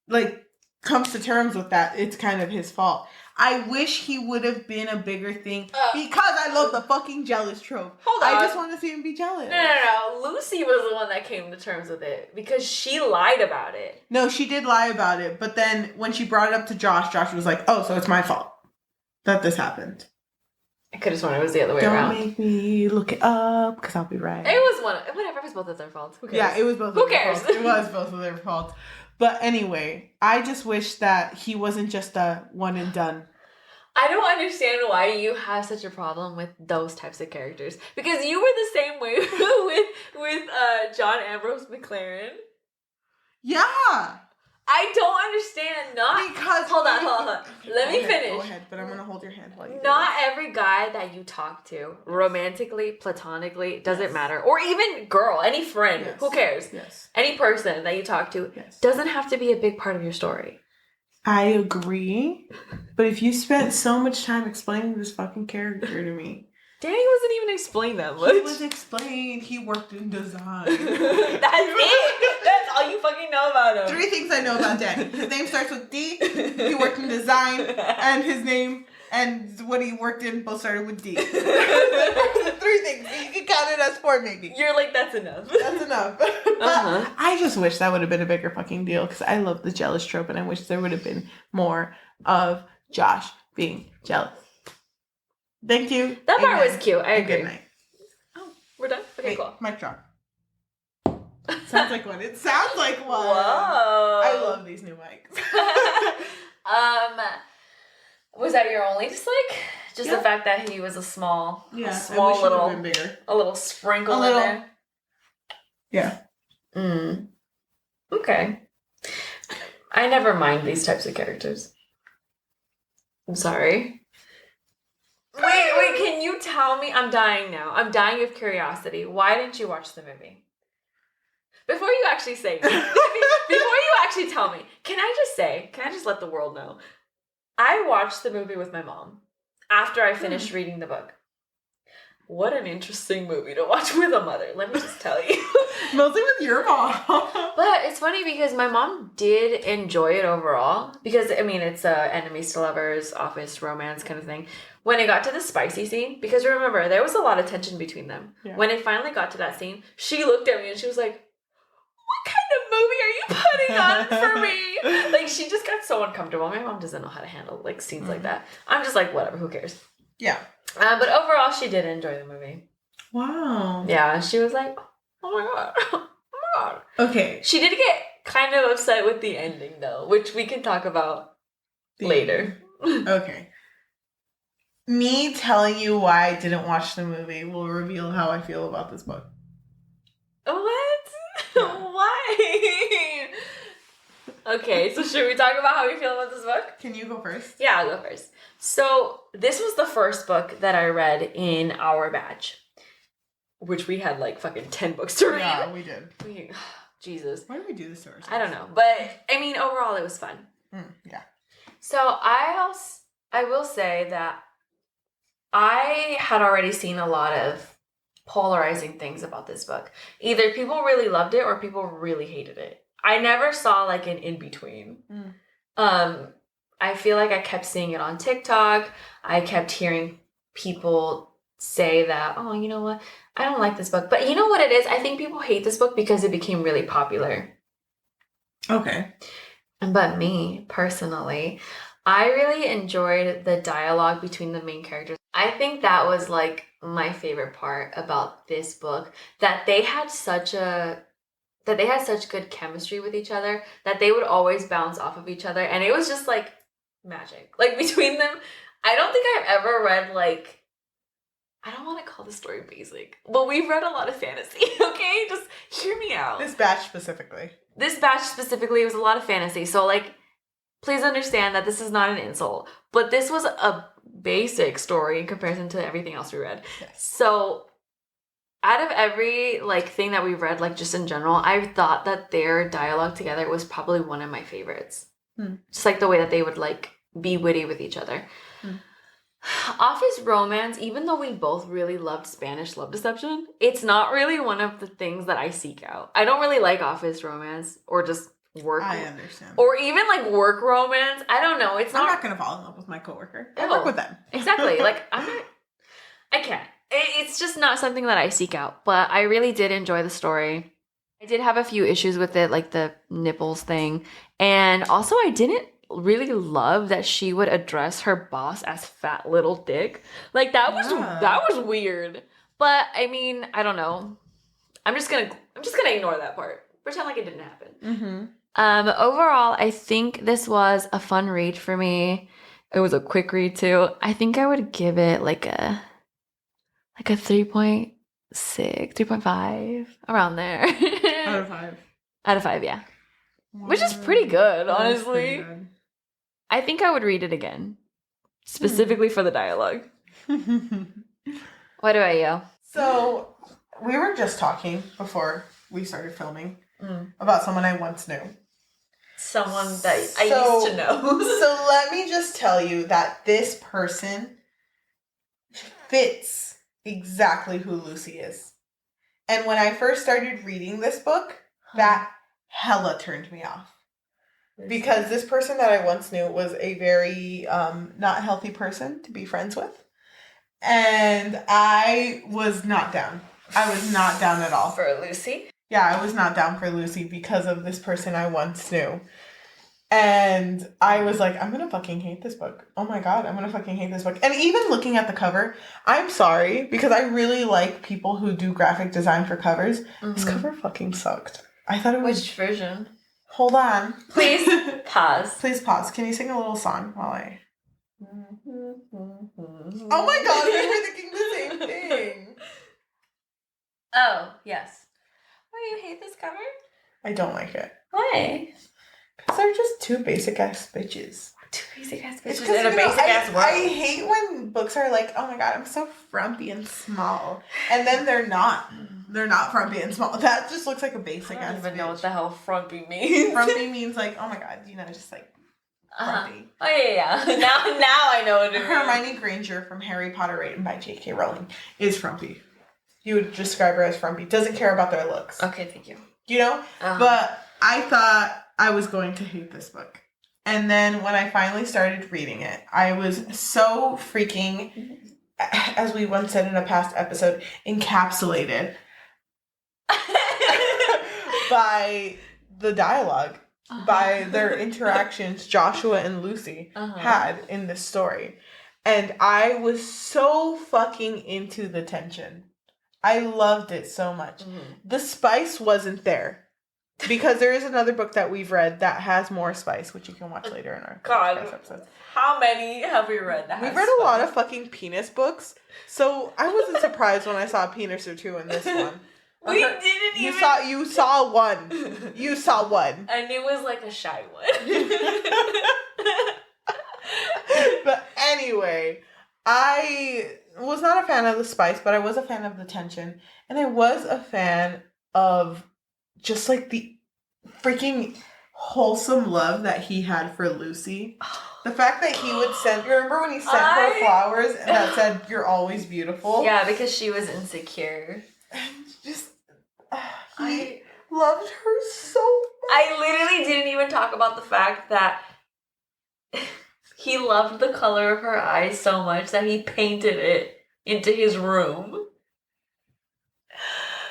A: like, comes to terms with that. It's kind of his fault. I wish he would have been a bigger thing because I love the fucking jealous trope.
B: Hold on.
A: I just want to see him be jealous.
B: No. Lucy was the one that came to terms with it because she lied about it.
A: No, she did lie about it. But then when she brought it up to Josh, Josh was like, oh, so it's my fault that this happened.
B: I could have sworn it was the other way
A: Don't
B: around.
A: Don't make me look it up because I'll be right.
B: It was whatever. It was both of their faults. Who cares?
A: Yeah, it was both of their faults. It was both of their faults. But anyway, I just wish that he wasn't just a one and done.
B: I don't understand why you have such a problem with those types of characters. Because you were the same way with John Ambrose McLaren.
A: Yeah.
B: I don't understand. Hold on. Let me finish.
A: Go ahead, but I'm gonna hold your hand while you.
B: Not every guy that you talk to, romantically, platonically, doesn't matter, or even girl, any friend, who cares?
A: Yes.
B: Any person that you talk to doesn't have to be a big part of your story.
A: I agree, but if you spent so much time explaining this fucking character to me.
B: Danny wasn't even explained that much.
A: He was explained. He worked in design.
B: That's it? That's all you fucking know about him.
A: 3 things I know about Danny. His name starts with D. He worked in design. And his name and what he worked in both started with D. 3 things. You can count it as 4 maybe.
B: You're like, that's enough.
A: That's enough. But I just wish that would have been a bigger fucking deal because I love the jealous trope and I wish there would have been more of Josh being jealous. Thank you.
B: That part was cute. I agree.
A: Good night.
B: Oh, we're done? Okay, cool.
A: Mic drop. Sounds like one. It sounds like one.
B: Whoa.
A: I love these new mics.
B: Was that your only dislike? Just the fact that he was a small
A: little, been bigger.
B: A little sprinkle in there.
A: Yeah.
B: Okay. I never mind these types of characters. I'm sorry. Wait, can you tell me? I'm dying now. I'm dying of curiosity. Why didn't you watch the movie? Before you actually say, before you actually tell me, can I just let the world know? I watched the movie with my mom after I finished reading the book. What an interesting movie to watch with a mother, let me just tell you.
A: Mostly with your mom.
B: But it's funny because my mom did enjoy it overall. Because, I mean, it's enemies to lovers, office romance kind of thing. When it got to the spicy scene, because remember, there was a lot of tension between them. Yeah. When it finally got to that scene, she looked at me and she was like, what kind of movie are you putting on for me? Like, she just got so uncomfortable. My mom doesn't know how to handle, like, scenes like that. I'm just like, whatever, who cares?
A: Yeah.
B: But overall, she did enjoy the movie.
A: Wow.
B: Yeah, she was like, oh my god. Oh my god.
A: Okay.
B: She did get kind of upset with the ending, though, which we can talk about later.
A: Okay. Me telling you why I didn't watch the movie will reveal how I feel about this book.
B: What? Yeah. Why? Okay, so should we talk about how we feel about this book?
A: Can you go first?
B: Yeah, I'll go first. So, this was the first book that I read in our batch, which we had like fucking 10 books to read.
A: Yeah, we did.
B: Jesus.
A: Why did we do this to ourselves?
B: I don't know. But, I mean, overall, it was fun.
A: Yeah.
B: So, I will say that I had already seen a lot of polarizing things about this book. Either people really loved it or people really hated it. I never saw like an in-between. I feel like I kept seeing it on TikTok. I kept hearing people say that, oh, you know what? I don't like this book. But you know what it is? I think people hate this book because it became really popular.
A: Okay.
B: But me, personally, I really enjoyed the dialogue between the main characters. I think that was like my favorite part about this book, that they had such good chemistry with each other, that they would always bounce off of each other, and it was just like magic. Like between them, I don't think I've ever read like, I don't want to call the story basic, but we've read a lot of fantasy, okay? Just hear me out.
A: This batch specifically
B: was a lot of fantasy, so like, please understand that this is not an insult, but this was a basic story in comparison to everything else we read. Yes. So out of every like thing that we've read, like just in general, I thought that their dialogue together was probably one of my favorites. Just like the way that they would like be witty with each other. Office romance, even though we both really loved Spanish Love Deception, it's not really one of the things that I seek out. I don't really like office romance or just work.
A: I understand.
B: Or even like work romance. I don't know.
A: I'm not going to fall in love with my coworker. I
B: No.
A: work with them.
B: Exactly. Like, I can't. It's just not something that I seek out. But I really did enjoy the story. I did have a few issues with it, like the nipples thing. And also, I didn't really love that she would address her boss as fat little dick. Like, that was weird. But, I mean, I don't know. I'm just gonna ignore that part. Pretend like it didn't happen.
A: Mm-hmm.
B: Overall, I think this was a fun read for me. It was a quick read too. I think I would give it like a 3.6, 3.5, around there.
A: Out of 5.
B: Out of 5, yeah. Which is pretty good, honestly.
A: Pretty good.
B: I think I would read it again. Specifically for the dialogue. What about you?
A: So, we were just talking before we started filming about someone I once knew.
B: Someone that I used to know.
A: So let me just tell you that this person fits exactly who Lucy is. And when I first started reading this book, that hella turned me off. Because this person that I once knew was a very not healthy person to be friends with. And I was not down. I was not down at all.
B: For Lucy?
A: Yeah, I was not down for Lucy because of this person I once knew. And I was like, I'm gonna fucking hate this book. Oh my god, I'm gonna fucking hate this book. And even looking at the cover, I'm sorry, because I really like people who do graphic design for covers. This cover fucking sucked. I thought it was...
B: Which version?
A: Hold on.
B: Please pause.
A: Please pause. Can you sing a little song while I... Oh my god, we were thinking the same thing.
B: Oh, yes. Why do you hate this cover?
A: I don't like it.
B: Why?
A: Because they're just two basic ass bitches.
B: Two basic ass
A: It's
B: bitches in a basic ass world.
A: I hate when books are like, oh my god, I'm so frumpy and small. And then they're not. They're not frumpy and small. That just looks like a basic ass bitch.
B: I don't even know what the hell frumpy means.
A: Frumpy means like, oh my god, just like frumpy.
B: Oh yeah. Now I know what it means.
A: Hermione Granger from Harry Potter, written by J.K. Rowling, is frumpy. You would describe her as frumpy. Doesn't care about their looks.
B: Okay, thank you.
A: You know? But I thought I was going to hate this book. And then when I finally started reading it, I was so freaking, as we once said in a past episode, encapsulated by the dialogue, by their interactions Joshua and Lucy had in this story. And I was so fucking into the tension. I loved it so much. The spice wasn't there. Because there is another book that we've read that has more spice, which you can watch later in our podcast episode.
B: How many have we read that
A: We've read a lot of fucking penis books, so I wasn't surprised when I saw a penis or two in this one.
B: We didn't even...
A: You saw one. You saw one.
B: And it was like a shy one.
A: But anyway, I was not a fan of the spice, but I was a fan of the tension. And I was a fan of just like the freaking wholesome love that he had for Lucy. The fact that he would send... Remember when he sent her flowers and that said, "You're always beautiful"?
B: Yeah, because she was insecure.
A: And just... I loved her so much.
B: I literally didn't even talk about the fact that he loved the color of her eyes so much that he painted it into his room.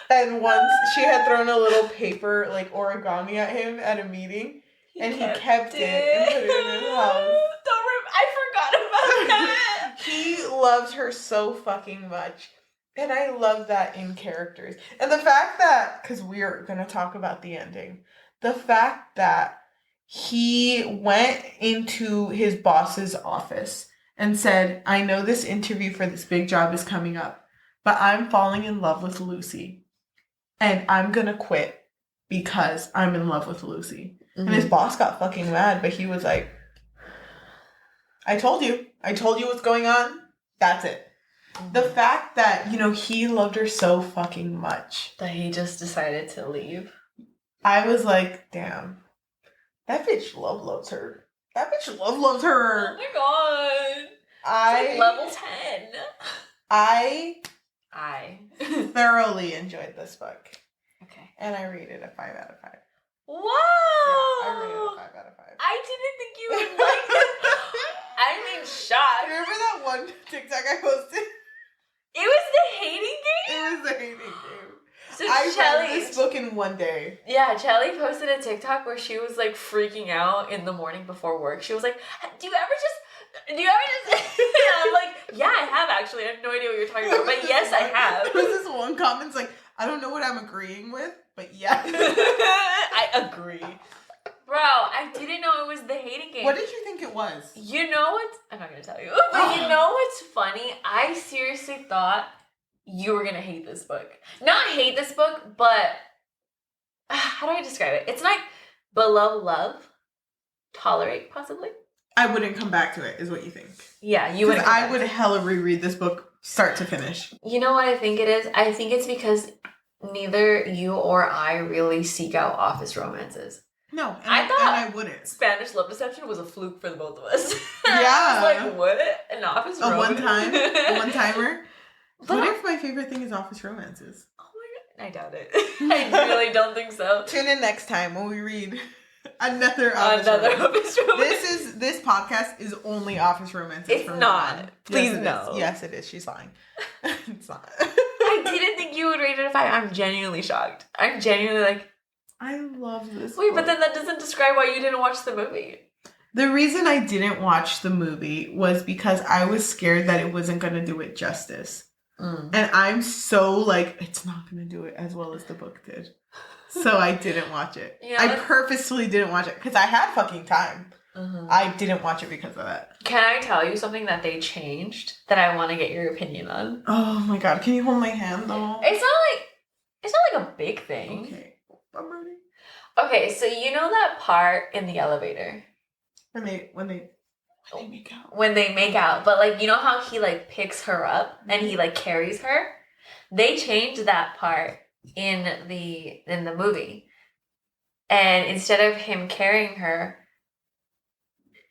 A: And once she had thrown a little paper, like origami at him at a meeting, and he kept it and put it in his house.
B: I forgot about that.
A: He loved her so fucking much. And I love that in characters. And the fact that, because we're going to talk about the ending, the fact that he went into his boss's office and said, "I know this interview for this big job is coming up, but I'm falling in love with Lucy. And I'm going to quit because I'm in love with Lucy." And his boss got fucking mad, but he was like, I told you what's going on. That's it. The fact that, you know, he loved her so fucking much.
B: That he just decided to leave.
A: I was like, damn. That bitch loves her. That bitch loves her.
B: Oh my god. It's like level 10. I
A: thoroughly enjoyed this book.
B: Okay.
A: And I rated it a 5 out of 5.
B: Wow.
A: Yeah, I rated it a 5 out of 5.
B: I didn't think you would like it. I'm in shock.
A: Remember that one TikTok I posted?
B: It was the hating game?
A: It was the hating game.
B: So
A: I read this book in one day.
B: Yeah, Cheli posted a TikTok where she was like freaking out in the morning before work. She was like, do you ever just and I'm like, yeah, I have actually. I have no idea what you're talking about. But yes, I have.
A: There was this one comment's like, I don't know what I'm agreeing with, but yeah.
B: I agree. Bro, I didn't know it was the hating game.
A: What did you think it was?
B: You know what? I'm not going to tell you. But you know what's funny? I seriously thought you were going to hate this book. Not hate this book, but how do I describe it? It's like below love, tolerate possibly.
A: I wouldn't come back to it, is what you think.
B: Yeah, you would.
A: I would hella reread this book start to finish.
B: You know what I think it is? I think it's because neither you or I really seek out office romances.
A: No,
B: I thought
A: I wouldn't.
B: Spanish Love Deception was a fluke for the both of us.
A: Yeah.
B: I was like, what? An office romance?
A: A one-timer?
B: But
A: what if my favorite thing is office romances?
B: Oh my god, I doubt it. I really don't think so.
A: Tune in next time when we read another office romance. This podcast is only office romances.
B: It's not. Please no.
A: Yes, it is. She's lying. It's not.
B: I didn't think you would rate it a 5. I'm genuinely shocked. I'm genuinely like,
A: I love this
B: Wait,
A: book.
B: but then that doesn't describe why you didn't watch the movie.
A: The reason I didn't watch the movie was because I was scared that it wasn't going to do it justice. And I'm so like, it's not going to do it as well as the book did. So I didn't watch it. Yeah, I purposely didn't watch it because I had fucking time. I didn't watch it because of that.
B: Can I tell you something that they changed that I want to get your opinion on?
A: Oh my god, can you hold my hand though?
B: It's not like a big thing.
A: Okay, I'm ready.
B: Okay, so you know that part in the elevator
A: when they make out.
B: When they make out, but like you know how he like picks her up and he like carries her? They changed that part in the movie. And instead of him carrying her,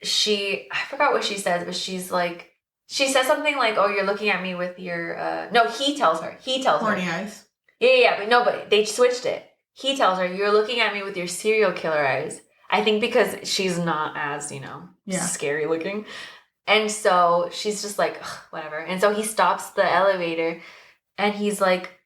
B: I forgot what she says, but she says something like, "Oh, you're looking at me with your no, he tells her.
A: Horny eyes.
B: Yeah, but they switched it. He tells her, "You're looking at me with your serial killer eyes." I think because she's not as, scary looking. And so she's just like, whatever. And so he stops the elevator and he's like,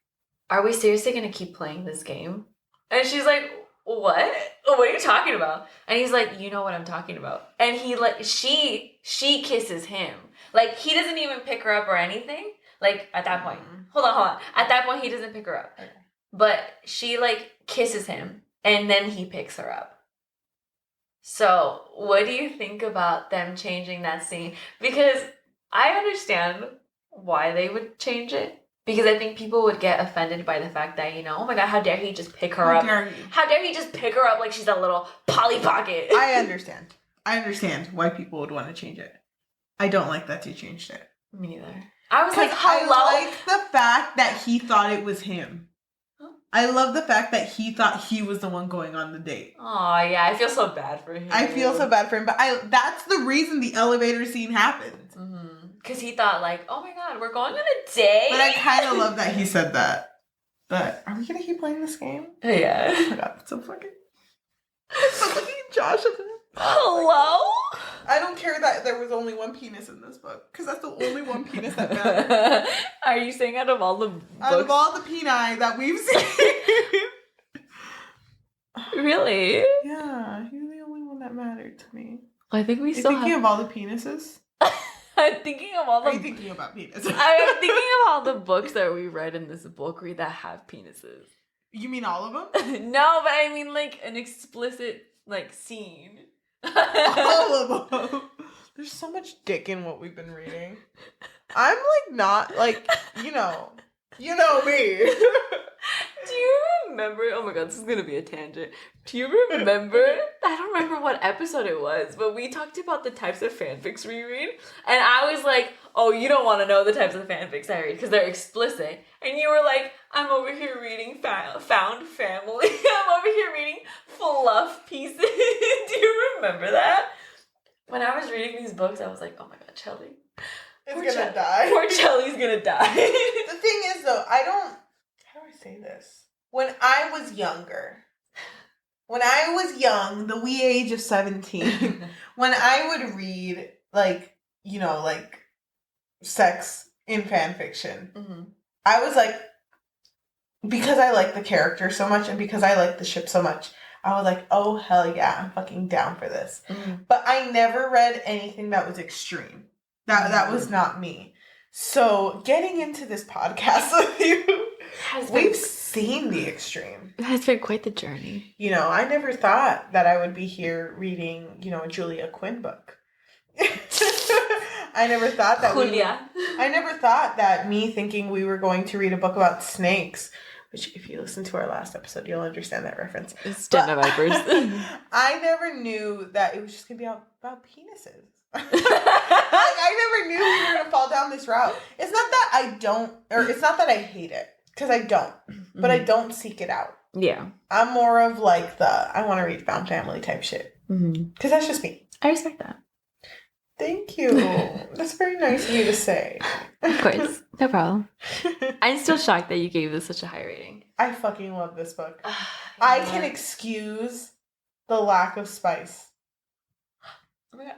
B: "Are we seriously going to keep playing this game?" And she's like, "What? What are you talking about?" And he's like, "You know what I'm talking about." And he like, she kisses him. Like, he doesn't even pick her up or anything. Like, at that point. Hold on. At that point, he doesn't pick her up. Okay. But she like kisses him and then he picks her up. So, what do you think about them changing that scene? Because I understand why they would change it. Because I think people would get offended by the fact that, oh my god, how dare he just pick her up? How dare he just pick her up like she's a little Polly Pocket?
A: I understand why people would want to change it. I don't like that they changed it.
B: Me neither. I was like, hello?
A: I like the fact that he thought it was him. I love the fact that he thought he was the one going on the date.
B: Oh yeah, I feel so bad for him.
A: But that's the reason the elevator scene happened.
B: Because he thought like, oh my god, we're going on a date?
A: But I kind of love that he said that. But are we going to keep playing this game?
B: Yeah.
A: Oh my god, it's so fucking Josh.
B: Hello?
A: I don't care that there was only one penis in this book. Because that's the only one penis that mattered.
B: Are you saying out of all the books?
A: Out of all the peni that we've seen.
B: Really?
A: Yeah, he's the only one that mattered to me.
B: I think we still
A: thinking of all the penises?
B: I'm thinking of all the...
A: Are you thinking about penises?
B: I'm thinking of all the books that we read in this book that have penises.
A: You mean all of them?
B: No, but I mean like an explicit like scene.
A: All of them. There's so much dick in what we've been reading. I'm like not like, you know me.
B: Do you remember? Oh my god, this is gonna be a tangent. Do you remember? I don't remember what episode it was, but we talked about the types of fanfics we read, and I was like, "Oh, you don't want to know the types of fanfics I read because they're explicit," and you were like, "I'm over here reading found family. I'm over here reading fluff pieces." Do you remember that? When I was reading these books, I was like, "Oh my god, Cheli
A: is gonna die.
B: Poor Cheli's gonna die."
A: The thing is, though, I don't. How do I say this? When I was younger, when I was young, the wee age of 17, when I would read, like, you know, like, sex in fan fiction, I was like, because I like the character so much and because I like the ship so much, I was like, oh, hell yeah, I'm fucking down for this. But I never read anything that was extreme. That was not me. So getting into this podcast with you, we've seen the extreme.
B: It has been quite the journey.
A: You know, I never thought that I would be here reading, you know, a Julia Quinn book. I never thought that I never thought that me thinking we were going to read a book about snakes, which if you listen to our last episode, you'll understand that reference.
B: It's Den of Vipers.
A: I never knew that it was just going to be about penises. Like, I never knew we were going to fall down this route. It's not that I don't, or it's not that I hate it, because I don't, but I don't seek it out.
B: Yeah.
A: I'm more of like I want to read found family type shit. Because that's just me.
B: I respect that.
A: Thank you. That's very nice of you to say.
B: Of course. No problem. I'm still shocked that you gave this such a high rating.
A: I fucking love this book. I can excuse the lack of spice.
B: Oh my god.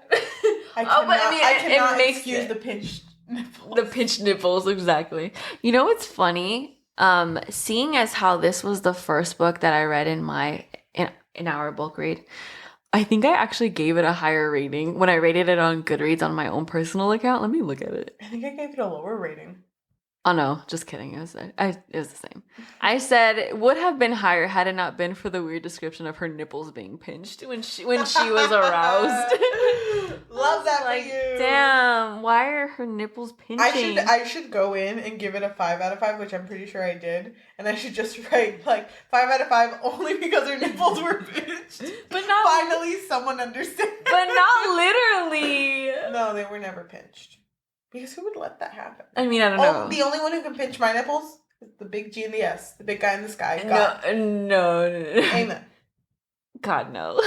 A: I cannot excuse the pinched nipples.
B: The pinched nipples, exactly. You know what's funny? Seeing as how this was the first book that I read in our book read, I think I actually gave it a higher rating when I rated it on Goodreads on my own personal account. Let me look at it.
A: I think I gave it a lower rating.
B: Oh no, just kidding. It was the same. I said it would have been higher had it not been for the weird description of her nipples being pinched when she was aroused.
A: Love that
B: like,
A: for you.
B: Damn, why are her nipples pinching?
A: I should go in and give it a 5 out of 5, which I'm pretty sure I did. And I should just write like 5 out of 5 only because her nipples were pinched.
B: But not
A: finally someone understands.
B: But not literally.
A: No, they were never pinched. Because who would let that happen?
B: I mean, I don't know.
A: The only one who can pinch my nipples is the big G and the S, the big guy in the sky. God.
B: No.
A: Amen.
B: God, no.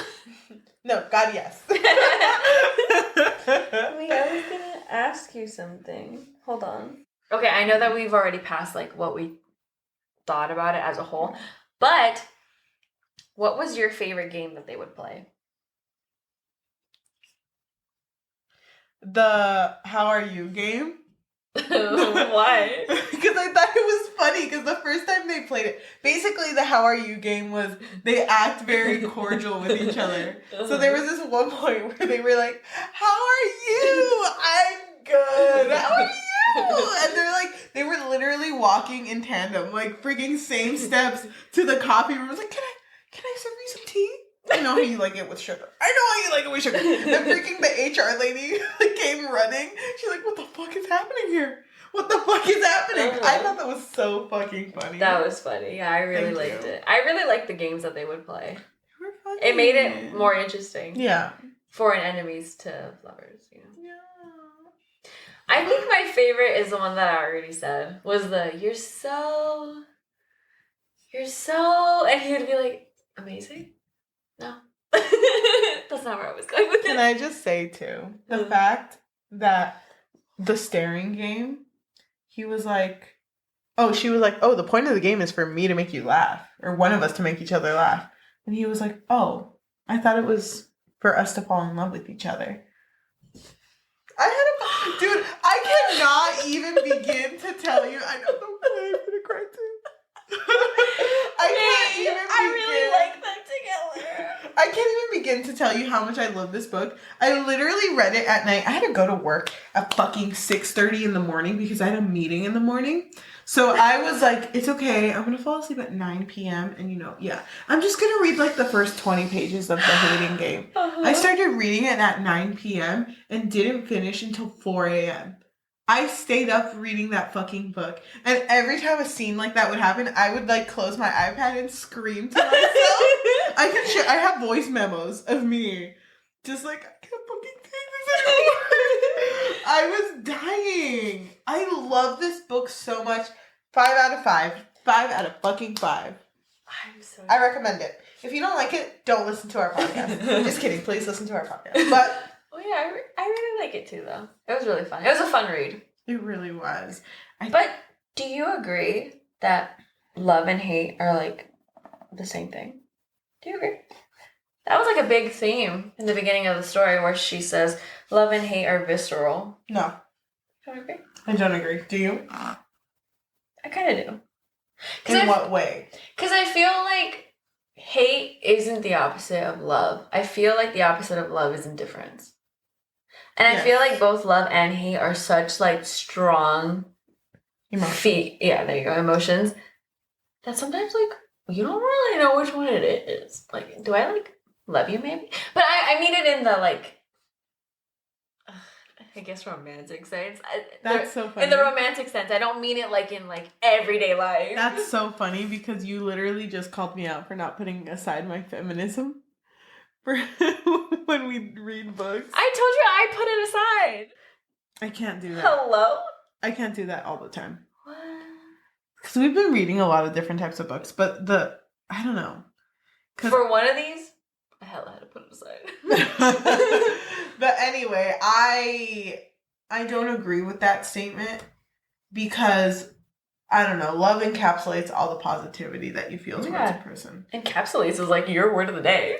A: No, God, yes.
B: I was gonna ask you something. Hold on. Okay, I know that we've already passed like what we thought about it as a whole, but what was your favorite game that they would play?
A: The How Are You game.
B: Why?
A: Because I thought it was funny because the first time they played it, basically the How Are You game was they act very cordial with each other. So there was this one point where they were like, how are you? I'm good. How are you? And they're like, they were literally walking in tandem, like freaking same steps to the coffee room. I was like, can I serve you some tea? I know how you like it with sugar. I know how you like it with sugar. And freaking the HR lady came running. She's like, what the fuck is happening here? What the fuck is happening? I thought that was so fucking funny.
B: That was funny. Yeah, I really liked it. I really liked the games that they would play.
A: They were funny.
B: It made it more interesting.
A: Yeah.
B: For enemies to lovers, you know.
A: Yeah.
B: I think my favorite is the one that I already said. Was the you're so and he would be like, amazing? No. That's not where I was going with it.
A: Can I just say, too, the fact that the staring game, he was like, she was like, the point of the game is for me to make you laugh, or one of us to make each other laugh. And he was like, I thought it was for us to fall in love with each other. Dude, I cannot even begin to tell you. I know, I'm gonna cry too.
B: I really like that together.
A: I can't even begin to tell you how much I love this book. I literally read it at night. I had to go to work at fucking 6:30 in the morning because I had a meeting in the morning. So I was like, it's okay. I'm going to fall asleep at 9 p.m. And I'm just going to read like the first 20 pages of the hating game. I started reading it at 9 p.m. and didn't finish until 4 a.m. I stayed up reading that fucking book. And every time a scene like that would happen, I would like close my iPad and scream to myself. I have voice memos of me just like, I can't fucking take this anymore. I was dying. I love this book so much. 5 out of 5. 5 out of fucking 5. I recommend it. If you don't like it, don't listen to our podcast. Just kidding. Please listen to our podcast. But
B: oh yeah, I really like it too, though. It was really fun. It was a fun read.
A: It really was.
B: But do you agree that love and hate are like the same thing? Do you agree? That was like a big theme in the beginning of the story where she says love and hate are visceral.
A: No.
B: Don't agree?
A: I don't agree. Do you?
B: I kind of do.
A: In what way?
B: Because I feel like hate isn't the opposite of love. I feel like the opposite of love is indifference. And I feel like both love and hate are such like strong emotions that sometimes like you don't really know which one it is. Like, do I like love you maybe? But I mean it in the like I guess romantic sense.
A: That's so funny.
B: In the romantic sense. I don't mean it like in like everyday life.
A: That's so funny because you literally just called me out for not putting aside my feminism for when we read books.
B: I told you I put it aside.
A: I can't do that.
B: Hello?
A: I can't do that all the time.
B: What?
A: Because we've been reading a lot of different types of books, but I don't know.
B: For one of these, I hella had to put it aside.
A: But anyway, I don't agree with that statement because, I don't know, love encapsulates all the positivity that you feel towards a person.
B: Encapsulates is like your word of the day.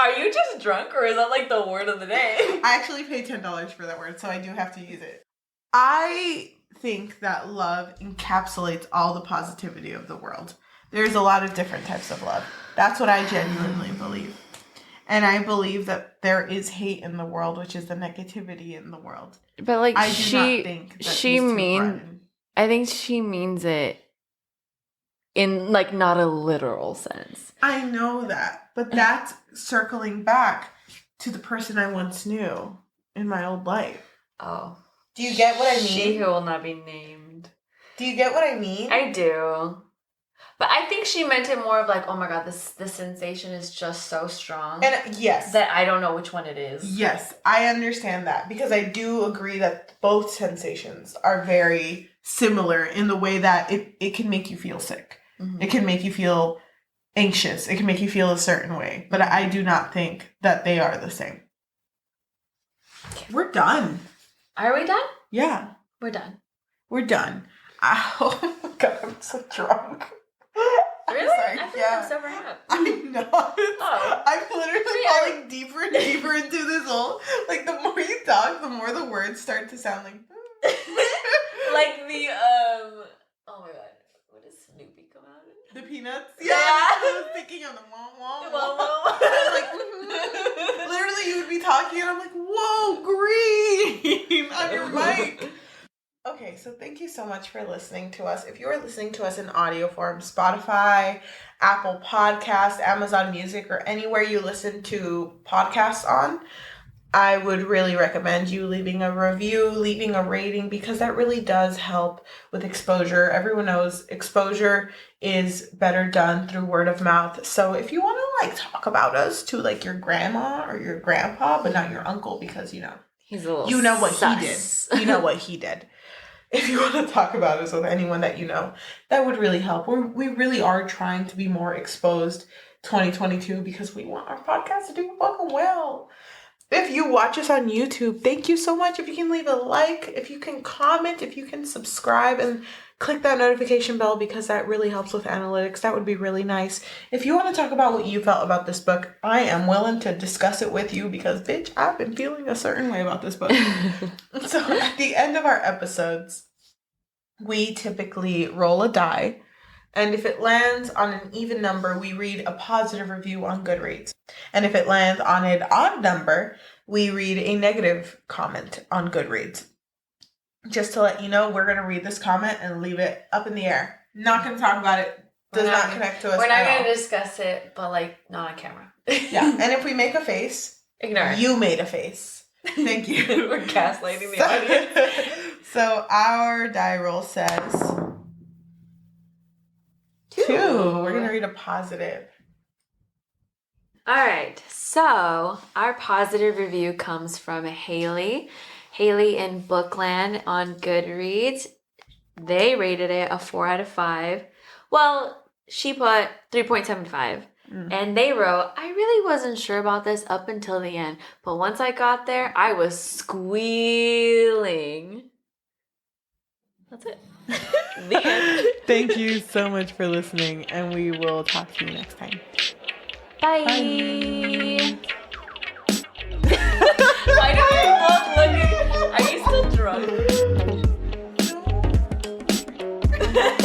B: Are you just drunk or is that like the word of the day?
A: I actually paid $10 for that word, so I do have to use it. I think that love encapsulates all the positivity of the world. There's a lot of different types of love. That's what I genuinely believe. And I believe that there is hate in the world, which is the negativity in the world.
B: But like
A: I do not think that
B: I think she means it in like not a literal sense.
A: I know that, but that's circling back to the person I once knew in my old life.
B: Oh.
A: Do you get what I mean?
B: She who will not be named.
A: Do you get what I mean?
B: I do. But I think she meant it more of like, oh my god, this sensation is just so strong.
A: And yes.
B: That I don't know which one it is.
A: Yes, I understand that because I do agree that both sensations are very similar in the way that it can make you feel sick. Mm-hmm. It can make you feel anxious. It can make you feel a certain way. But I do not think that they are the same. We're done.
B: Are we done?
A: Yeah.
B: We're done.
A: We're done. Oh my god, I'm so drunk.
B: Really?
A: Sorry.
B: I feel like I'm sober up.
A: I'm not. Oh. I'm literally falling deeper and deeper into this hole. Like, the more you talk, the more the words start to sound like...
B: like the, oh my god. What does Snoopy come out in?
A: The Peanuts? Yeah. I was thinking of the wah. I'm like, literally, you would be talking and I'm like, whoa, green on your mic. Okay, so thank you so much for listening to us. If you are listening to us in audio form, Spotify, Apple Podcasts, Amazon Music, or anywhere you listen to podcasts on, I would really recommend you leaving a review, leaving a rating, because that really does help with exposure. Everyone knows exposure is better done through word of mouth. So if you want to like talk about us to like your grandma or your grandpa, but not your uncle, because he's a little you know what sus. He did. You know what he did. If you want to talk about us with anyone that you know, that would really help. We really are trying to be more exposed 2022 because we want our podcast to do fucking well. If you watch us on YouTube, thank you so much. If you can leave a like, if you can comment, if you can subscribe and click that notification bell because that really helps with analytics. That would be really nice. If you want to talk about what you felt about this book, I am willing to discuss it with you because, bitch, I've been feeling a certain way about this book. So at the end of our episodes, we typically roll a die. And if it lands on an even number, we read a positive review on Goodreads. And if it lands on an odd number, we read a negative comment on Goodreads. Just to let you know, we're going to read this comment and leave it up in the air. Not going to talk about it. Does not connect to us.
B: We're not going to discuss it, but like not on camera.
A: Yeah. And if we make a face,
B: ignore it.
A: You made a face. Thank you.
B: We're gaslighting the audience.
A: So our die roll says 2. We're going to read a positive.
B: All right, so our positive review comes from Haley. Haley in Bookland on Goodreads. They rated it a 4 out of 5. Well, she put 3.75. And they wrote, I really wasn't sure about this up until the end, but once I got there, I was squealing. That's it. The end.
A: Thank you so much for listening, and we will talk to you next time.
B: Bye.
A: Bye.
B: Why do we both looking? Are you still drunk?